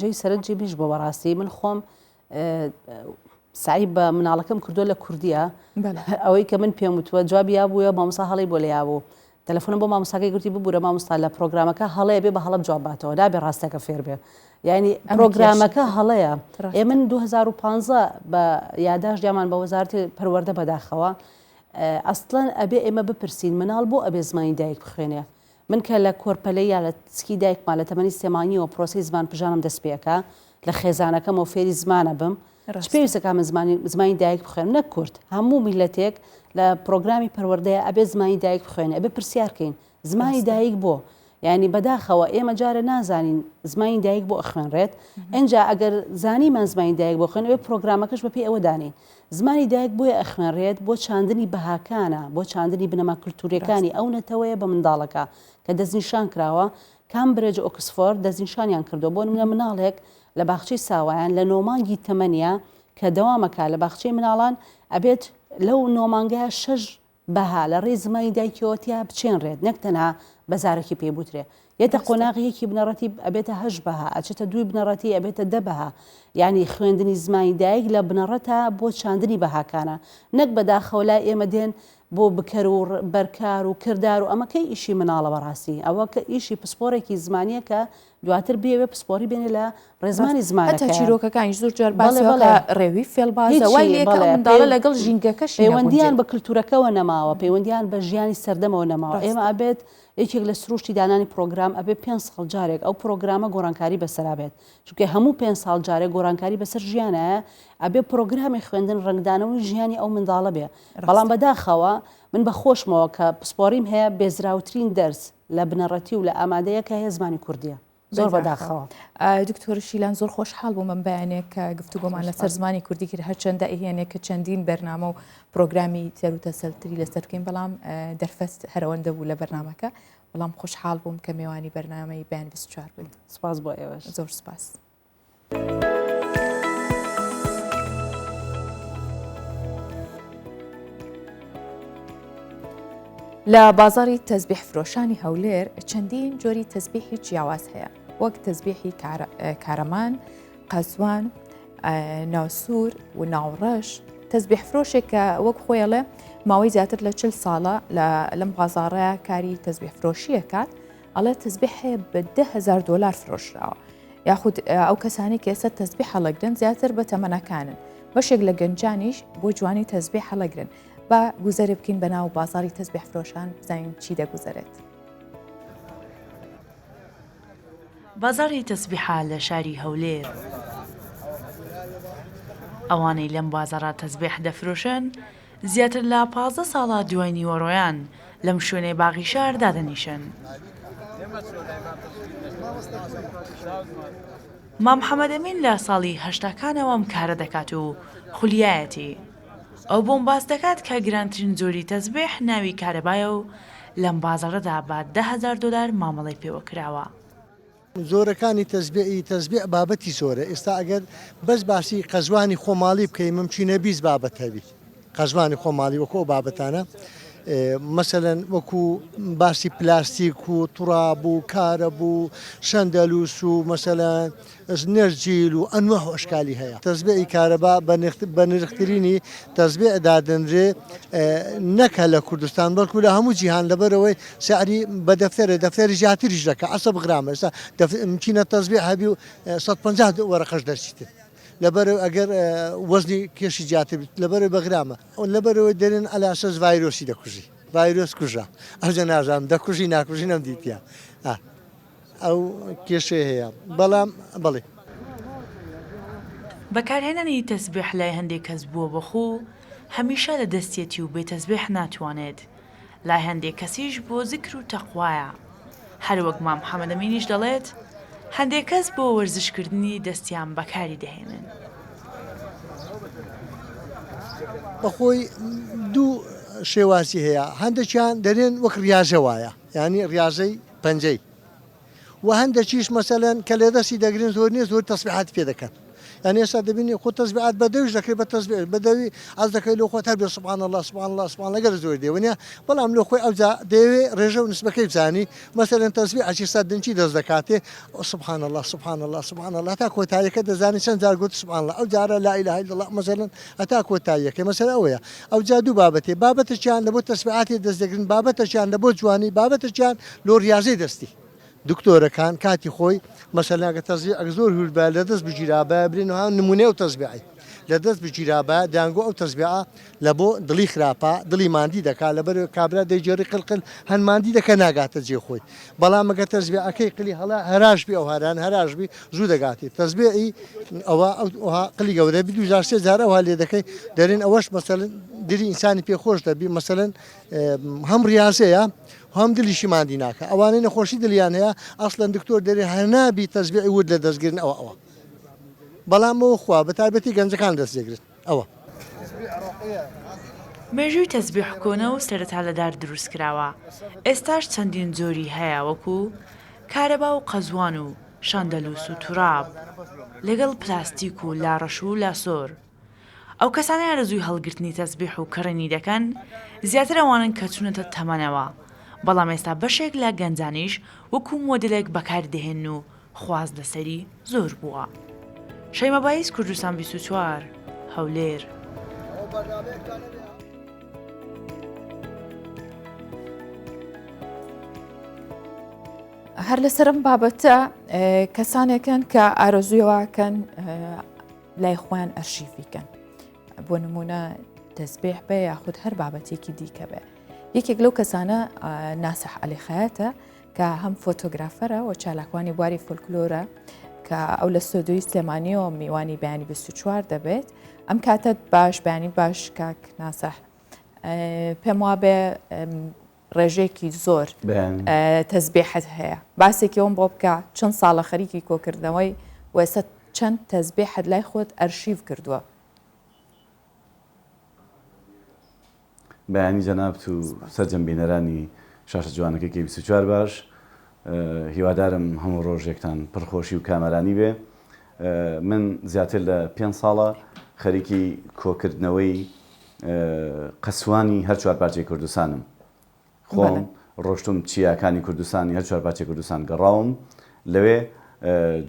Speaker 5: جێی سەرنج جێبیش بۆ بەڕاستی من خۆم سعی بە مناڵەکەم کردو لە کوردیە ئەوەی کە من پێم وتووە جوابیا بووە مامۆستا هەڵی بۆ لیا بوو تەلەفۆنم بۆ مامۆستاکەی گوتی ببوورە مامۆستا لە پرۆگرامەکە هەڵەیە بێ بە هەڵە جواباتەوە دابێ ڕاستەکە فێر بێ یعنی پرۆگرامەکە هەڵەیە من 2015 بە یاداش دیامان بە وەزارەتی پەروەردە بەداخەوە ئەسڵەن ئەبێ ئێمە بپرسین مناڵ بۆ ئەبێ زمانی دایک بخوێنێ من کە لە کۆرپەلەی یا لە سکی دایکمان لە تەمەنی سێمانیەوە پرۆسی زمان پژانم دەست پێەکە لە خێزانەکەم و فێری زمانە بم پێویستەکە من زمانی دایک بخوێن نە کورد هەموو میلەتێک لە پرۆگرامی پەروەردەیە ئەبێ زمانی دایک بخوێنێ ئەبێ پرسیارکەین زمانی دایک بۆ یعنی بەداخەوە ئێمە جارە نازانین زمانی دایک بۆ ئەخوێنرێت ئەجا ئەگەر زانیمان زمانی دایک بۆ خوێن ئەوێ پرۆگرامەکەش بە پێی ئەوە دانین زمانی دایک بۆیە ئەخوێنرێت بۆ چاندنی بەهاکانە بۆ چاندنی بنەما کولتوریەکانی ئەو نەتەوەیە بە منداڵەکە کە دەستنیشان کراوە کامبرێج ئۆکسفۆرد دەستنیشانیان کردو بۆ نمونە مناڵێک لە باخچەی ساوایان لە نۆمانگی تەمەنیە کە دەوامەکە لە باخچەی مناڵان ئەبێت لەو نۆمانگەیە 6 بەها لە ڕێی زمانی دایکەوەتیا بچێنرێت نەک تەنها بەزارێکی پێبوترێ یەتە قۆناغیەکی بنەڕەتی ئەبێتە 8 بەها ئەچێتە 2 بنەڕەتی ئەبێتە 10 بەها یعنی خوێندنی زمانی دایک لە بنەڕەتە بۆ چاندنی بەهاکانە نەک بەداخەوە لای ئێمە دێن بۆ بکەر و بەرکار و کردار و ئەمەکەی ئیشی مناڵە بەڕاستی ئەوە کە ئیشی پسپۆرێکی زمانیە کە دواتر بێوێ پسپۆری بێنێ لە ڕێزمانی زمانەکە
Speaker 1: چیرۆکەکانی زۆر جار ڕێوی فێڵبازە وای لێکە منداڵە لەگەڵ ژینگەکەش
Speaker 5: پەیوەندیان بە کللتورەکەەوە نەماوە پەیوەندیان بە ژیانی سەردەمەوە نەماوە ئێمە ئەبێت یەکێک لە سروشتی دانانی پرۆگرام ئەبێ 5 ساڵ جارێک ئەو پرۆگرامە گۆڕانکاری بەسەرا بێت چونکە هەموو 5 ساڵ جارێک گۆڕانکاری بەسەر ژیانە ئەبێ پرۆگرامی خوێندن ڕنگدانەوەی ژیانی ئەو منداڵە بێ بەڵام بەداخەوە من بە خۆشمەوە کە پسپۆریم هەیە بێزراوترین دەرس لە بنەڕەتی و لە ئامادەیە کە هەیە زمانی کوردیە زۆر بەداخەوە
Speaker 1: دکتۆر شیلان زۆر خۆشحاڵ بوو من بەیانێک کە گفتوگۆمان لەسەر زمانی کوردی کرد هەرچەندە ئێهێنێک کە چەندین بەرنامە و پرۆگرامی تێروتە سەرتری لەسەر بکەین بەڵام دەرفەست هەرەوەندە بوو لە بەرنامەکە بەڵام خۆشحاڵ بووم کە میوانی بەرنامەی بیان 24 بن
Speaker 5: سپاس بۆ ئێوەش
Speaker 1: زۆر سپاس. لە بازاری تەزبیح فرۆشانی هەولێر چەندین جۆری تەزبیحی جیاواز هەیە وەک تەزبیحی کارەمان، قەزوان، ناوسوور و ناوڕەش تەزبیح فرۆشێک کە وەک خۆیڵێ ماوەی زیاتر لە 40 ساڵە لەم بازاڕەیە کاری تەزبیح فرۆشی ئەکات ئەڵێ تەزبیح هەیە بە $10,000 فرۆشراوە یاخود ئەو کەسانی کە ئێستا تەزبیح هەڵەگرن زیاتر بە تەمەنەکانن بەشێک لە گەنجانیش بۆ جوانی تەزبیح هەڵەگرن بە گوزەرێ بکەین بە ناو بازاری تەزبیح فرۆشان بزانین چی دەگوزارێت.
Speaker 6: بازاری تەزبیحە لە شاری هەولێر ئەوانەی لەم بازارە تەزبیح دەفرۆشن زیاتر لە 15 ساڵە دوای نیوەڕۆیان لەم شوێنەی باغی شار دادەنیشن. مام محەممەد ئەمین لە ساڵی هەشتاکانەوەم کارە دەکات و خولیایەتی ئەو بۆم باس دەکات کە گرانترین جۆری تەزبیح ناوی کارەبایە و لەم بازاڕەدا بە $10,000 مامەڵی پێوە کراوە.
Speaker 7: زۆرەکانی تەزبیح بابەتی زۆرە ئێستا ئەگەر بەس باسی قەزوانی خۆماڵی بکەین ممچینە 20 بابەت هەبی قەزوانی خۆماڵی وەکو بابەتانە مەسەلەن وەکو باسی پلاستیک و توڕاب و کارە بوو شەندەلووس و مەسەلەن نەرجیل و ئەنوە ئەشکالی هەیە تەزبیحی کارەبا بە نرخترینی تەزبیح دادەنرێ نەکە لە کوردستان بەڵکو لە هەموو جیهان لەبەرەوەی سعری بە دەفتەری زیاتریش دەکە 10 بغرامە ئێستا ممکنە تەزبیح هەبی و 150 وەرەقەش دەرچیتر لەبەرەوە ئەگەر وەزنی کێشی جیاتر لەبەرەوە بەغرامە لەبەرەوەی دەرێن ئەلاسەس ڤایرۆسی دەکوژی ڤایرۆس کوژە ئەوجە ناژام دەکوژی ناکوژی نەم دیتە ئەو کێشەیە هەیە بەڵام بڵێ
Speaker 6: بەکارهێنانی تەزبیح لای هەندێک کەس بووە بەخۆ هەمیشە لە دەستێتی و بێ تەزبیح ناتوانێت لای هەندێک کەسیش بۆ زیکر و تەقوایە هەروەک مام محەممەد ئەمینیش دەڵێت هەندێک کەس بۆ وەرزشکردنی دەستیان بەکاری دەهێنن.
Speaker 7: بەخۆی دوو شێوازی هەیە هەندێکیان دەرێن وەک ریاژە وایە ینی ریاژەی پەنجەی و هەندێکیش مەسەلەن کە لێدەستی دەگرن زۆر نیە زۆر تەسبیحات پێ دەکەن يعني ئێستا دەبینی خۆ تەسبیحات بەدەویش دەکرێت بە تەسبیح بەدەوی ئەس دەکەی لە خۆت هەر بێ سوبحان الله سوبحان الله سوبحان الله گەر زۆر دێوەنیە بەڵام لە خۆی ئەوجا دەوێ ڕێژە و نسبەکەی بزانی مەسەلەن تەسبیحی سەدنچی دەست دەکاتێ سوبحان الله سوبحان الله سوبحان الله تا کۆتاییەکە دەزانی چەند جار گوت سوبحان الله ئەو جارە لا اله الا الله مەسەلەن هەتا کۆتاییەکەی مەسەلە ئەوەیە ئەوجا دوو بابەتێ بابەتێکیان لە بۆ تەسبیحاتی دەست دەگرن بابەتێکیان لە بۆ جوانی بابەتێکیان لۆ ریاضەی دەستی دکتۆرەکان کاتی خۆی مەسەلاگە تەزیع ئەگە زۆر هوربە لە دەست بگیرابە برینەوە نمونێ و تەزبیعی لە دەست بگیرابە دانگۆ ئەو تەزبیعە لە بۆ دڵی خراپە دڵی ماندی دەکات لەبەر کابرا دەیجێڕی قلقل هەنماندی دەکە ناگاتە جێ خۆی بەڵام ئەگە تەزبیعەکەی قلی هەڵا هەراشبی ئەو هەران هەراشبی زوو دەگاتی تەزبیعی ئەوە قلی گەورە بی دوو جار سێ جار ئەوها لێ دەکەی دەرێن ئەوەش مەسەلەن دلی ئینسانی پێخۆش دەبی مەسەلەن هەم ریاضەیە هەم دلیشی مادی ناکە ئەوانەی نەخۆشی دلیان هەیە ئەسڵەن دکتۆر دەرێ هەرنابی تەزبیعی ورد لە دەستگرن ئەوە بەڵام ئەوە خوا بە تایبەتی گەنجەکان دەست دەگرن ئەوە
Speaker 6: مێژووی تەسبیح کۆنە و سەرەتا لەدار دروست کراوە ئێستاش چەندین جۆری هەیە وەکو کارەبا و قەزوان و شاندەلووس و توڕاب لەگەڵ پلاستیک و لاڕەش و لاسۆر ئەو کەسانە ئارەزووی هەڵگرتنی تەسبیح و کڕنی دەکەن زیاتر ئەوانن کە چوونەتە تەمەنەوە بەڵام ئێستا بەشێک لە گەنجانیش وەکو مۆدلێک بەکاردەهێن و خواز لەسەری زۆر بووە. شەیمە باییس کوردستان 24 هەولێر.
Speaker 1: هەر لەسەرم بابەتە کەسانێکن کە ئارەزوویەوەکەن لای خۆیان ئەرشیڤیکەن بۆ نمونە تەسبیح بێ یاخود هەر بابەتێکی دیکە بێ یەکێک لەو کەسانە ناسح عەلیخەیەتە کە هەم فۆتۆگرافەرە و چالاکوانی بواری فۆلکلۆرە کە ئەو لە سۆدۆی سلێمانیەوە میوانی بەیانی 24 دەبێت ئەم کاتت باش بەیانی باش کاک ناسح پێم وابێ ڕێژێکی زۆر تەسبیحت هەیە باسێکی ئەوم بۆ بکە چەند ساڵە خەریکی کۆکردنەوەی وێستا چەند تەسبیحت لای خۆت ئەرشیڤ کردووە
Speaker 8: بەیانی جەناب و سەرجەمبینەرانی شاشە جوانەکەی 24 باش هیوادارم هەموو ڕۆژێکتان پڕخۆشی و کامەرانی بێ من زیاتر لە 5 ساڵە خەریکی کۆکردنەوەی قەسوانی هەر چوار پارچەی کوردستانم خۆم ڕۆشتم چیاکانی کوردستانی هەر چوار پارچەی کوردستان گەڕاوم لەوێ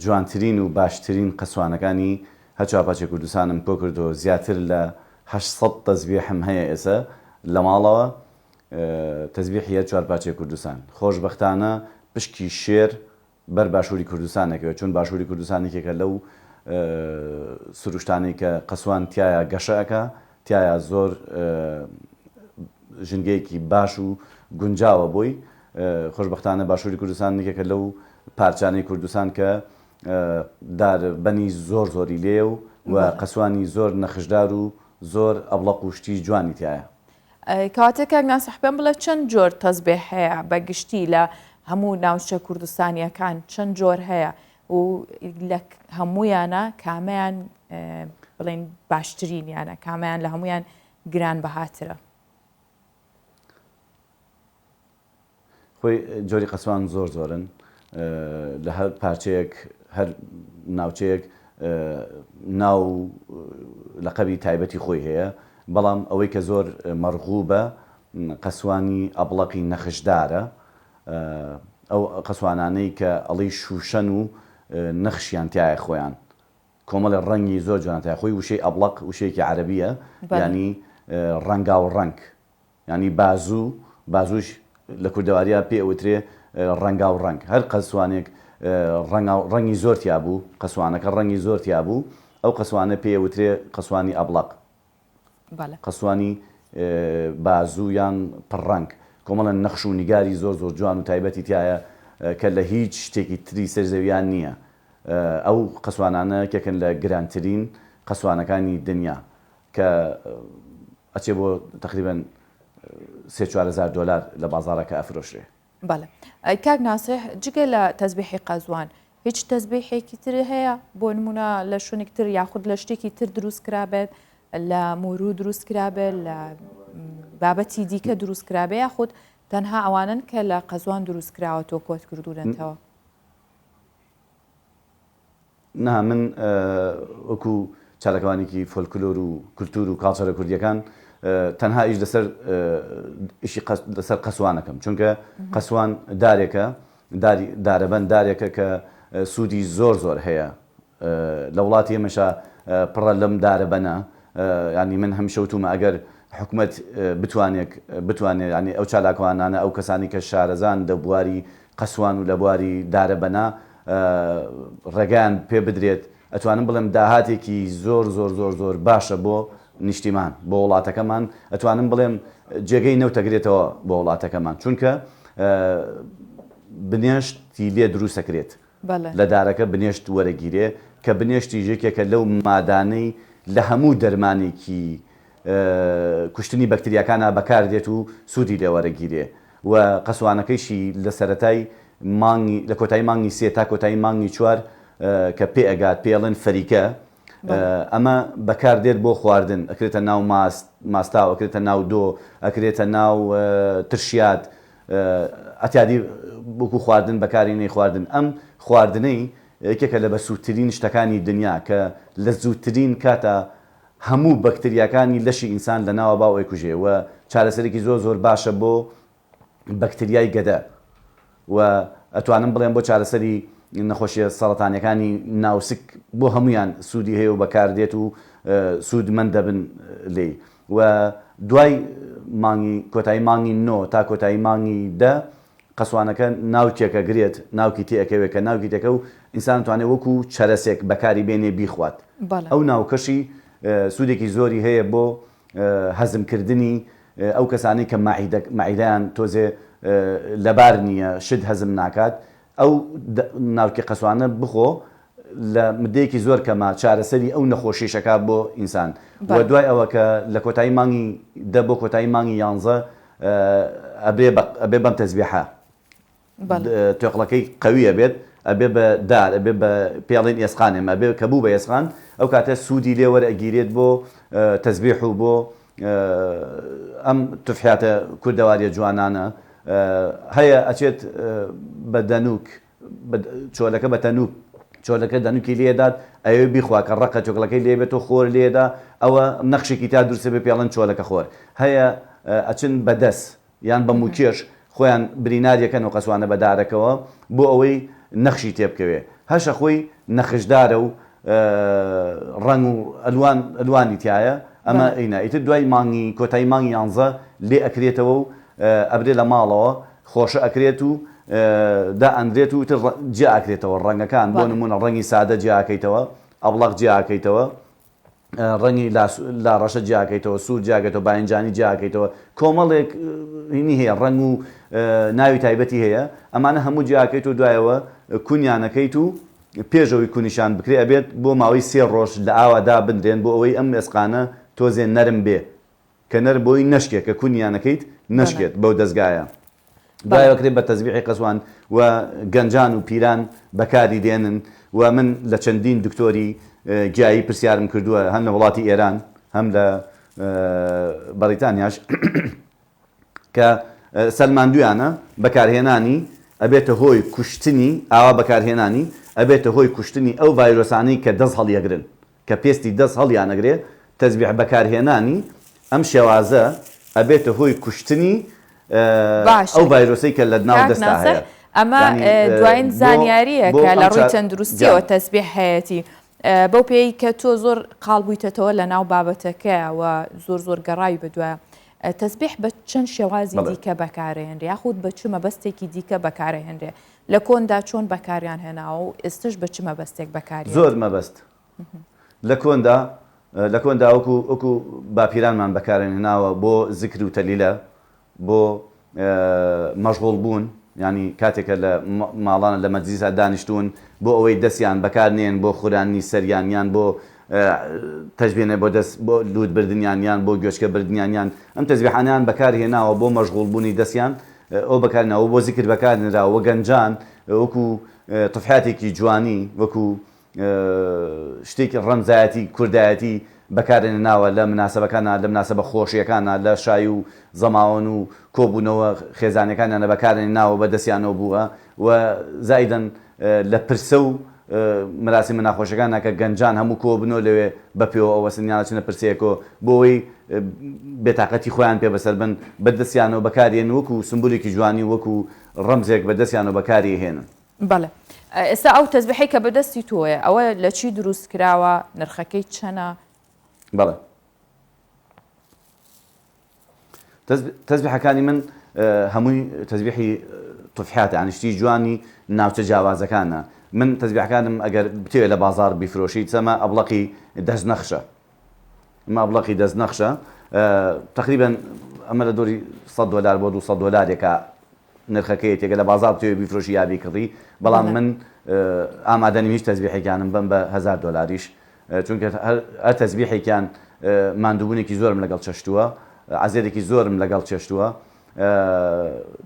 Speaker 8: جوانترین و باشترین قەسوانەکانی هەر چوار پارچەی کوردستانم کۆ کردەوە زیاتر لە 800 تەسبیحم هەیە ئێستا لە ماڵەوە تەسبیحی هەر چوار پارچەی کوردستان خۆشبەختانە پشکی شێر بەر باشووری کوردستانێکەوە چون باشووری کوردستانێکێکە لەو سروشتانی کە قەسوان تایە گەشەکە تایە زۆر ژنگەیەکی باش و گونجاوە بۆی خۆشبەختانە باشووری کوردستانێکێکە لەو پارچانەی کوردستان کە داربەنی زۆر زۆری لێ و قەسوانی زۆر نەخشدار و زۆر ئەبڵەق و شتی جوانی تایە
Speaker 1: کاتێکە ناسح پێم بڵێ چەند جۆر تەسبیح هەیە بەگشتی لە هەموو ناوچە کوردستانیەکان چەند جۆر هەیە و لە هەمویانە کامیان بڵێن باشترینیانە کامیان لە هەمویان گران بەهاترە
Speaker 8: خۆی جۆری قەسوان زۆر زۆرن لە هەر پارچەیەک هەر ناوچەیەک ناو لەقەبی تایبەتی خۆی هەیە بەڵام ئەوەی کە زۆر مەرغوبە قەسوانی ئەبڵەقی نەخشدارە ئەو قەسوانانەی کە ئەڵی شوشەن و نەخشیان تایە خۆیان کۆمەڵی ڕەنگی زۆر جوانتای خۆی وشەی ئەبڵەق وشەیەکی عەرەبیە ینی ڕەنگا و ڕەنگ ینی بازوش لە کوردەواریە پێ ئەوترێ ڕەنگا و ڕەنگ هەر قەسوانێک ڕەنگی زۆر تیا بوو قەسوانەکە ڕەنگی زۆر تیا بوو ئەو قەسوانە پێ ئەوترێ قەسوانی ئەبڵەق قەسوانی بازوویان پڕڕەنگ کۆمەڵە نەخش و نیگاری زۆر زۆر جوان و تایبەتی تایە کە لە هیچ شتێکی تری سەرزەویان نییە ئەو قەسوانانە کێکن لە گرانترین قەسوانەکانی دنیا کە ئەچێ بۆ تقریباً 3-4 دلار لە بازارەکە ئەفرۆشرێ
Speaker 1: بەڵێ کاک ناسح جگە لە تەسبیحی قەزوان هیچ تەسبیحێکی تر هەیە بۆ نمونە لە شوێنێک تر یاخود لە شتێکی تر دروست کرابێت لە مورو دروست کرابێ لە بابەتی دیکە دروست کرابێ یاخود تەنها ئەوانن کە لە قەزوان دروست کراوە تۆ کۆت کردوونەتەوە.
Speaker 8: نا من وەکو چالەکەوانێکی فۆلکلۆر و کولتور و کاڵچەرە کوردیەکان تەنها ئیش ئیشی لەسەر قەسوانەکەم چونکە قەسوان دارێکە دارەبەن دارێکە کە سوودی زۆر هەیە لە وڵاتی ئێمەشە پڕە لەم دارەبەنە ینی من هەم شەوتومە ئەگەر حکوومەت بتوانێت ینی ئەو چالاکوانانە ئەو کەسانی کە شارەزان لە بواری قەسوان و لە بواری دارەبەنە ڕێگەیان پێ بدرێت ئەتوانم بڵێم داهاتێکی زۆر باشە بۆ نیشتیمان بۆ وڵاتەکەمان ئەتوانم بڵێم جێگەی نەوتەگرێتەوە بۆ وڵاتەکەمان چونکە بنێشتی لێ دروستەکرێت لە دارەکە بنێشت وەرەگیرێ کە بنێشتی ژێکێکە لەو مادانەی لە هەموو دەرمانێکی کوشتنی بەکتریاکانە بەکاردێت و سوودی لێ وەرەگیرێ و قەسوانەکەیشی لە سەرەتای لە کۆتایی مانگی سێ تا کۆتایی مانگی چوار کە پێ ئەگات پێڵێن فەریکە ئەمە بەکاردێت بۆ خواردن ئەکرێتە ناو ماستاو ئەکرێتە ناو دۆ ئەکرێتە ناو ترشیات ئەتیادی بۆکو خواردن بەکارینەی خواردن ئەم خواردنەی یەکێکە لە بەسوودترین شتەکانی دنیا کە لە زووترین کاتە هەموو بەکتریاکانی لەشی ئینسان لە ناوە باوەی کوژێ و چارەسەرێکی زۆر باشە بۆ بەکتریای گەدە و ئەتوانم بڵێم بۆ چارەسەری نەخۆشیە سەڵەتانیەکانی ناوسک بۆ هەمویان سوودی هەیە و بەکاردێت و سوودمەند دەبن لێ و دوای کۆتایی مانگی 9 تا کۆتایی مانگی 10 قەسوانەکە ناوکێکە گرێت ناوکی تێەکەوێت کە ناوکی تێکە و ئینسان توانێت وەکو چەرەسێک بەکاری بێنێ بیخوات ئەو ناوکەشی سوودێکی زۆری هەیە بۆ هەزمکردنی ئەو کەسانی کە مەعیدەیان تۆزێ لەبار نییە شت هەزم ناکات ئەو ناوکی قەسوانە بخۆ لە مدەیەکی زۆر کەما چارەسەری ئەو نەخۆشیشەکە بۆ ئینسان و دوای ئەوە کە لە کۆتایی مانگی 10 بۆ کۆتایی مانگی 11 ئەبێ بەم تەزبیحە تۆقڵەکەی قەویە بێت ئەبێ بە دار ئەبێ بە پێڵین ئێسقانێم ئەبێ کە بوو بە ئێسقان ئەو کاتە سوودی لێ وەرەگیرێت بۆ تەزبیح و بۆ ئەم تفحاتە کوردەواریە جوانانە هەیە ئەچێت بە دەنوک چۆلەکە بە تەنوک چۆلەکە دەنوکی لێدات ئەوێ بیخوا کە ڕقە چۆکلەکەی لێبێت و خۆر لێدا ئەوە نەخشێکی تا دوورسە بێ پێڵەن چۆلەکە خۆر هەیە ئەچن بەدەست یان بە موکێش خۆیان بریناریەکەن و قەسوانە بەدارەکەوە بۆ ئەوەی نەخشی تێبکەوێ هەشە خۆی نەخشدارە و ڕنگ و ئەلوانی تایە ئەمە ئەینە ئیتر دوای مانگی کۆتایی مانگی 11 لێ ئەکرێتەوە و ئەبرێ لە ماڵەوە خۆشە ئەکرێت و دائەندرێت و جیاکرێتەوە ڕەنگەکان بۆ نمونە ڕەنگی سادە جیاکەیتەوە ئەبڵق جیاکەیتەوە ڕەنگی لا ڕەشە جیاکەیتەوە سوود جیاکەیتەوە باینجانی جیاکەیتەوە کۆمەڵێک هینی هەیە ڕنگ و ناوی تایبەتی هەیە ئەمانە هەموو جیاکەیت و دوایەوە کونیانەکەیت و پێشەوەی کونیشان بکرێ ئەبێت بۆ ماوەی 3 ڕۆژ لە ئاوادا بندرێن بۆ ئەوەی ئەم ئێسقانە تۆزێ نەرم بێ کە نەر بۆی نەشکێت کە کونیانەکەیت نەشکێت بەو دەستگایە دوایەکرێت بە تەزبیحی قەسوان و گەنجان و پیران بەکاری دێنن و من لە چەندین دکتۆری گیایی پرسیارم کردووە هەم لە وڵاتی ئێران هەم لە بەریتانیاش کە سەلماندویانە بەکارهێنانی ئەبێتە هۆی کوشتنی ئاوا بەکارهێنانی ئەبێتە هۆی کوشتنی ئەو ڤایرۆسانەی کە دەست هەڵیەگرن کە پێستی دەست هەڵیانەگرێ تەزبیح بەکارهێنانی ئەم شێوازە ئەبێتە هۆی کوشتنی ئەو ڤایرۆسی کە لە ناو دەستا هەیە
Speaker 1: ئەمە دوایین زانیاریە کە لە ڕووی تەندروستیەوە تەزبیح هەیەی بەو پێی کە تۆ زۆر قاڵبوویتەوە لە ناو بابەتەکەیەوە زۆر گەڕاوی بەدوایە تەزبیح بە چەند شێوازی دیکە بەکارهێنرێ یاخود بە چ مەبەستێکی دیکە بەکارهێنرێ لە کۆندا چۆن بەکاریان هێناوە و ئێستش بە چ مەبەستێک بەکاری
Speaker 8: زۆر مەبەست لە کۆندا وەکو باپیرانمان بەکارهێناوە بۆ زیکر و تەلیلە بۆ مەشغوڵ بوون ینی کاتێکە لە ماڵانە لە مەجلیسا دانیشتون بۆ ئەوەی دەستیان بەکارنێن بۆ خورانی سەریانیان بۆ تەجبێنە بۆ دەست بۆ لوت بردنیانیان بۆ گوێچکە بردنیانیان ئەم تەزبیحانیان بەکارهێناوە بۆ مەشغوڵ بوونی دەستیان ئەو بەکارنەوە بۆ زیکر بەکارهێنراوە گەنجان وەکو تفحاتێکی جوانی وەکو شتێکی ڕەمزایەتی کوردایەتی بەکارێنە ناوە لە مناسبەکانە لە مناسبە خۆشیەکانە لە شای و زەماوەن و کۆبوونەوە خێزانەکانیانە بەکارێنی ناوە بەدەستیانەوە بووە و زایدەن لە پرسە و مراسی ناخۆشەکانە کە گەنجان هەموو کۆبنەوە لەوێ بەپێوە ئەوەسنیانەچنە پرسەیەکۆ بۆەوەی بێتاقەتی خۆیان پێ بەسەر بن بەدەستیانەوە بەکارێن وەکو سمبولێکی جوانی وەکو ڕەمزێک بەدەستیانەوە بەکاری هێنن.
Speaker 1: بەڵێ ئێستا ئەو تەزبیحی کە بەدەستی تۆیە ئەوە لە چی دروست کراوە نرخەکەی چەنە؟
Speaker 8: بەڵێ تەزبیحەکانی من هەمووی تەزبیحی توفحات یعنی جوانی ناوچە جیاوازەکانە. من تەزبیحەکانم ئەگەر بتوێت لە بازار بیفرۆشیت چەمە ئەبڵەقی دەستنەخشە ئەبڵەقی دەستنەخشە تقریبا ئەمە لە دۆری $100 بۆ $200 نرخەکەی تێگە لە بازار بتوێت بیفرۆشی یابی کڕی بەڵام من ئامادەنیم هیچ تەزبیحێکیانم بم بە $1000 چونکە هەر تەزبیحێکیان ماندووبوونێکی زۆرم لەگەڵ چەشتووە عەزیێرێکی زۆرم لەگەڵ چێشتووە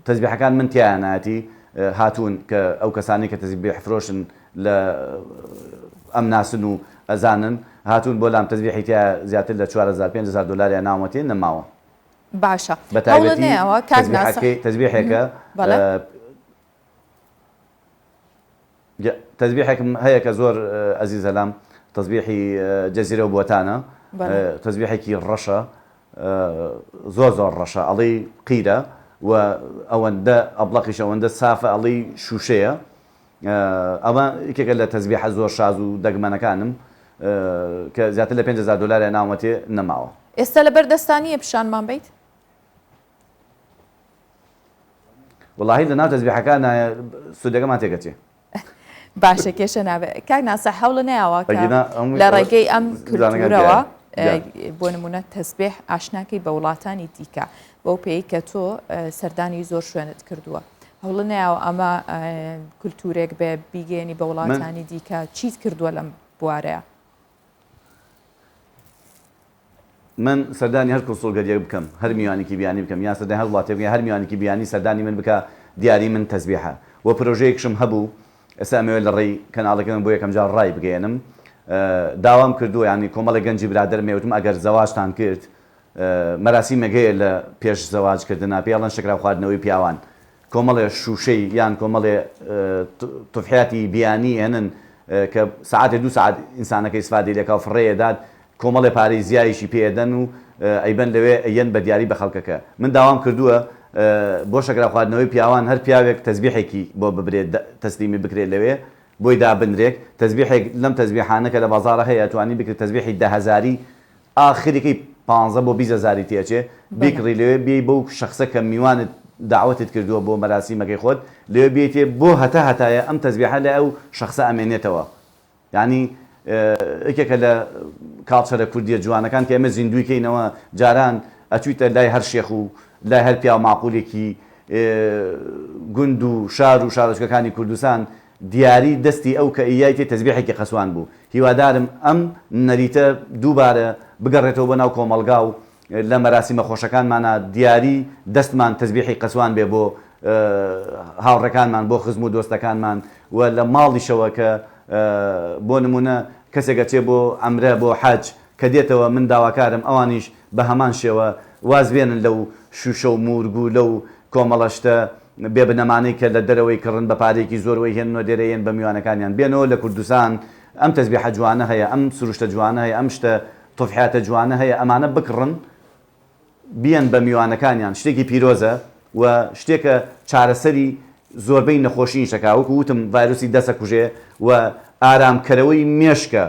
Speaker 8: تەزبیحەکان من تیانایەتی هاتوون کە ئەو کەسانی کە تەزبیح فرۆشن لە ئەم ناسن و ئەزانن هاتوون بۆ لام تەزبیحی تیا زیاتر لە $4,000-5,000 ناوەتێن نەماوە.
Speaker 1: باشە
Speaker 8: بە تایبەتی تەزبیحێکە تەزبیحێکم هەیە کە زۆر ئەزیزە لام تەزبیحی جەزیرە و بوتانە تەزبیحێکی ڕەشە زۆر ڕەشە ئەڵی قیرە و ئەوەندە ئەبڵەقیش ئەوەندە سافە ئەڵی شوشەیە ئەمە یەکێکە لە تەزبیحە زۆر شاز و دەگمەنەکانم کە زیاتر لە $5,000 ناوەتێ نەماوە.
Speaker 1: ئێستا لە بەردەستانیە پیشانمان بیت؟
Speaker 8: وڵاهی لە ناو تەزبیحەکانە سودەکەمان تێگەچێ.
Speaker 1: باشە کێشە نابێت کاک ناسە هەوڵە نەیاوە لە ڕێگەی ئەم کولتورەوە بۆ نمونە تەزبیح ئاشناکەی بە وڵاتانی دیکە بەو پێی کە تۆ سەردانی زۆر شوێنت کردووە هەوڵە نەیاوە ئەمە کولتورێک بێ بیگەێنی بە وڵاتانی دیکە چیت کردووە لەم بوارەیە؟
Speaker 8: من سەردانی هەر کۆنسۆڵگەریەک بکەم هەر میوانێکی بیانی بکەم یا سەردانی هەر وڵاتێک هەر میوانێکی بیانی سەردانی من بکە دیاری من تەزبیحە و پرۆژەیەکشم هەبوو ئێستا ئەمەوێت لە ڕێی کەناڵەکەم بۆ یەکەم جار ڕای بگەێنم داوام کردو ینی کۆمەڵی گەنجی برادر مێوتم ئەگەر زەواجتان کرد مەراسیمەکەیە لە پێش زەواجکردنا پێڵەن شکرا خواردنەوەی پیاوان کۆمەڵێ شوشەی یان کۆمەڵێ توفحیاتی بیانی هێنن کە ساعاتێ 2 ساعت ئینسانەکە ئیسفادی لێکا و فڕێداد کۆمەڵێ پارەی زیایشی پێدەن و ئەیبەن لەوێ ئەیەن بە دیاری بە خەڵکەکە من داوام کردووە بۆ شکرا خواردنەوەی پیاوان هەر پیاوێک تەزبیحێکی بۆ ببرێت تەسلیمی بکرێت لەوێ بۆی دابنرێک تەزبیحێک لەم تەزبیحانە کە لە بازارە هەیە توانی بکرێت تەزبیحی 10,000 ئاخرێکی 15 بۆ 20,000 تێچێ بیکڕی لەوێ بێی بەو شخصە کە میوانت داوەتت کردووە بۆ مەراسیمەکەی خۆت لێ بێتێ بۆ هەتایە ئەم تەزبیحە لە ئەو شخصە ئەمێنێتەوە ینی یەکێکە لە کاڵچەرە کوردیە جوانەکان کە ئێمە زیندویکەینەوە جاران ئەچویتە لای هەر شێخ و لای هەر پیا و معقولێکی گوند و شار و شارۆچکەکانی کوردستان دیاری دەستی ئەو کە ئیایتی تەزبیحێکی قەسوان بوو هیوادارم ئەم نەریتە دووبارە بگەڕێتەوە بە ناو کۆمەلگا و لە مەراسیمە خۆشەکانمانە دیاری دەستمان تەزبیحی قەسوان بێ بۆ هاوڕەکانمان بۆ خزم و دۆستەکانمان و لە ماڵیشەوە کە بۆ نمونە کەسێکە چێ بۆ ئەمرە بۆ حەج کە دێتەوە من داواکارم ئەوانیش بە هەمان شێوە وازبێنن لەو شوشە و مورگو لەو کۆمەڵەشتە بێ بنەمانەی کە لە دەرەوەی کڕن بە پارێکی زۆرەوەی هێنەوە دێرەیەن بە میوانەکانیان بێنەوە لە کوردستان ئەم تەزبیحە جوانە هەیە ئەم سروشتە جوانە هەیە ئەم شتە تۆفحیاتە جوانە هەیە ئەمانە بکڕن بیان بە میوانەکانیان شتێکی پیرۆزە و شتێکە چارەسەری زۆربەی نەخۆشی شەکاوەکو وتم ڤایرۆسی دەسە کوژێ و ئارامکەرەوەی مێشکە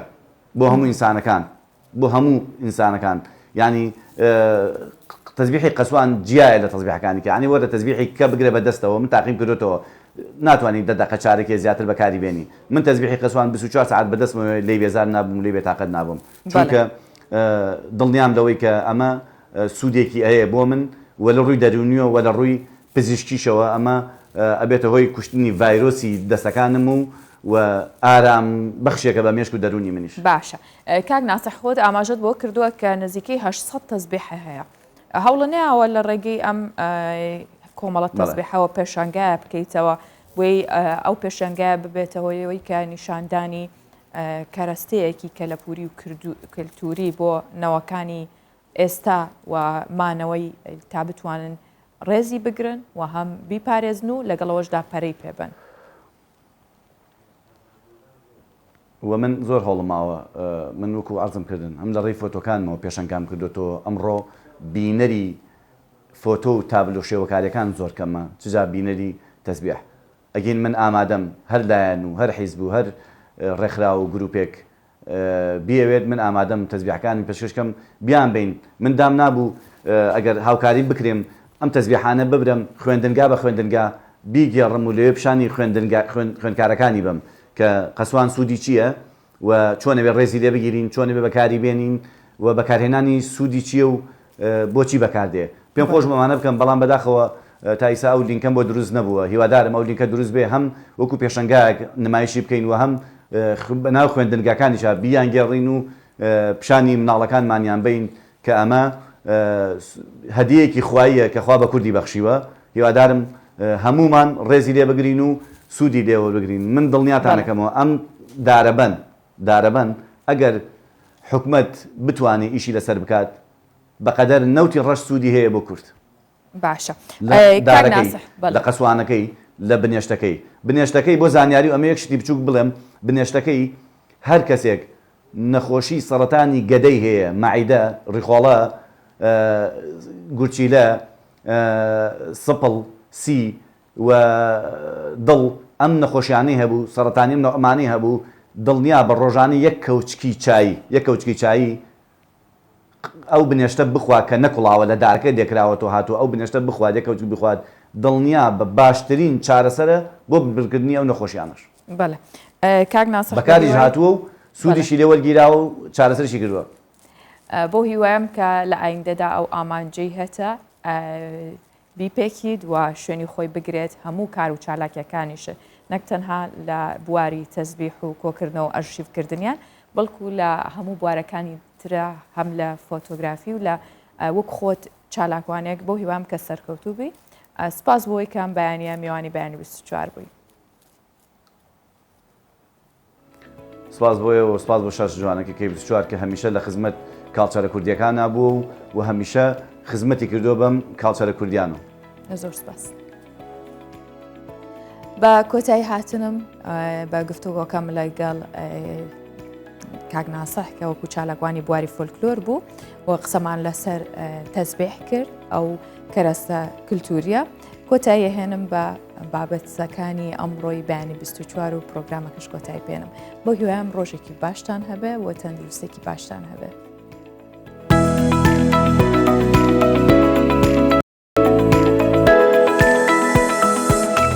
Speaker 8: بۆ هەموو ئینسانەکان بۆ هەموو ئینسانەکان ینی تەزبیحی قەسوان جیایە لە تەزبیحەکانی کە ینی وەرە تەزبیحی کە بگرێ بەدەستەوە من تاقیم کردوتەوە ناتوانانی دەدەقە چارێکی زیاتر بەکاری بێنی من تەزبیحی قەسوان 24 ساعت بەدەستمەوە لێی بێزار نابووم لێ بێتاقەت نابووم چونکە دڵنیام لەوەی کە ئەمە سوودێکی هەیە بۆ من و لە ڕووی دەرونیەوە و لە ڕووی پزیشکیشەوە ئەمە ئەبێتە هۆی کوشتنی ڤایرۆسی دەستەکانم و ئارام بەخشێکە بە مێشک و دەرونی منیش.
Speaker 1: باشە کاک ناسە خۆت ئاماژەت بۆ کردووە کە نزیکەی 800 تەزبیحە هەیە هەوڵە نەیەوە لە ڕێگەی ئەم کۆمەڵە تەزبیحەوە پێشانگایە بکەیتەوە وی ئەو پێشانگایە ببێتەوەی کە نیشاندانی کەرەستەیەکی کەلەپوری و کللتوری بۆ نەوەکانی ئێستا و مانەوەی تا بتوانن ڕێزی بگرن و هەم بیپارێزن و لەگەڵەوەشدا پەرەی پێبن.
Speaker 8: و من زۆر هەوڵماوە من وەکو عەرزم کردن هەم لە ڕێی فۆتۆکانمەوە پێشەنگام کردوەوە ئەمڕۆ بینەری فۆتۆ و تابلۆ شێوەکاریەکان زۆر کەمە چجا بینەری تەسبیح ئەگەین من ئامادەم هەر لایەن و هەر حیزب و هەر ڕێکخرا و گروپێک بیاوێت من ئامادەم تەسبیحەکانی پێشکەشکەم بیان بین من دام نابوو ئەگەر هاوکاری بکرێم ئەم تەسبیحانە ببرم خوێندنگا بە خوێندنگا بیگێڕم و لەوێ پیشانی خوێندکارەکانی بم کە قەسوان سوودی چییە و چۆنەوێ ڕێزی لێ بگیرین چۆنەوێ بەکاری بێنین و بەکارهێنانی سوودی چییە و بۆچی بەکاردێ پێم خۆش بەمانە بکەم بەڵام بەداخەوە تا ئیسا ئەو لینکەم بۆ دروست نەبووە هیوادارم ئەو لینکە دروست بێ هەم وەکو پێشەنگایەک نمایشی بکەین و هەم بەناو خوێندنگەکانیشا بیان گێڕین و پیشانی مناڵەکانمانیان بین کە ئەمە هەدیەیەکی خواییە کە خوا بە کوردی بەخشیوە هیوادارم هەمومان ڕێزی لێ بگرین و سوودی لێوە بگرین من دڵنیاتانەکەمەوە ئەم دارەبەن ئەگەر حکومەت بتوانێت ئیشی لەسەر بکات بەقەدەر نەوتی ڕەش سوودی هەیە بۆ کورد
Speaker 1: باشە
Speaker 8: لە قەسوانەکەی لە بنێشتەکەی بۆ زانیاری و ئەمە یەک شتی بچووک بڵێم بنێشتەکەی هەر کەسێک نەخۆشی سەرەتانی گەدەی هەیە مەعیدە ڕیخۆڵە گورچیلە سپڵ سی و دڵ ئەم نەخۆشیانەی هەبوو سەرەتانی ئەمانەی هەبوو دڵنیا بە ڕۆژانە یەک کەوچکی چایی ئەو بنێشتە بخوا کە نەکوڵاوە لە دارکە دێکراوەەوە هاتووە ئەو بنێشتە بخوات یەکەوچ بخوات دڵنیا بە باشترین چارەسەرە بۆ ببرکردنی ئەو نەخۆشیانش
Speaker 1: بەڵێ کاک ناسر
Speaker 8: بەکاریش هاتووە و سوودیشی لێ وەرگیراوە و چارەسەرشی کردووە
Speaker 1: بۆ هیوایم کە لە ئایندەدا ئەو ئامانجەی هەتە بیپێکیت و شوێنی خۆی بگرێت هەموو کار و چالاکیەکانیشە نەک تەنها لە بواری تەسبیح و کۆکردنەوە ئەرشیڤکردنیان بەڵکو لە هەموو بوارەکانی ترە هەم لە فۆتۆگرافی و لە وەک خۆت چالاکوانێک بۆ هیوام کە سەرکەوتوو بی سپاس بۆی کەم بەیانە میوانی بەیانی 24 بووی
Speaker 8: سپاس بۆیەوە سپاس بۆ شاش جوانەکە کەی 24 کە هەمیشە لە خزمەت کاڵچەرە کوردیەکان نبووە و هەمیشە خزمەتی کردو بەم کاڵچەرە کوردیانە
Speaker 1: زۆر سپاس بە کۆتایی هاتنم بە گفتوگۆکەم لەگەڵ کاک ناسح کە وەکو چالاکوانی بواری فۆلکلۆر بوو و قسەمان لەسەر تەسبیح کرد ئەو کەرەستە کللتوریە کۆتایی هێنم بە بابەتەکانی ئەمڕۆی بەیانی 24 و پرۆگرامەکەش کۆتایی پێنم بۆ هیوایم ڕۆژێکی باشتان هەبێ و تەندروستێکی باشتان هەبێت.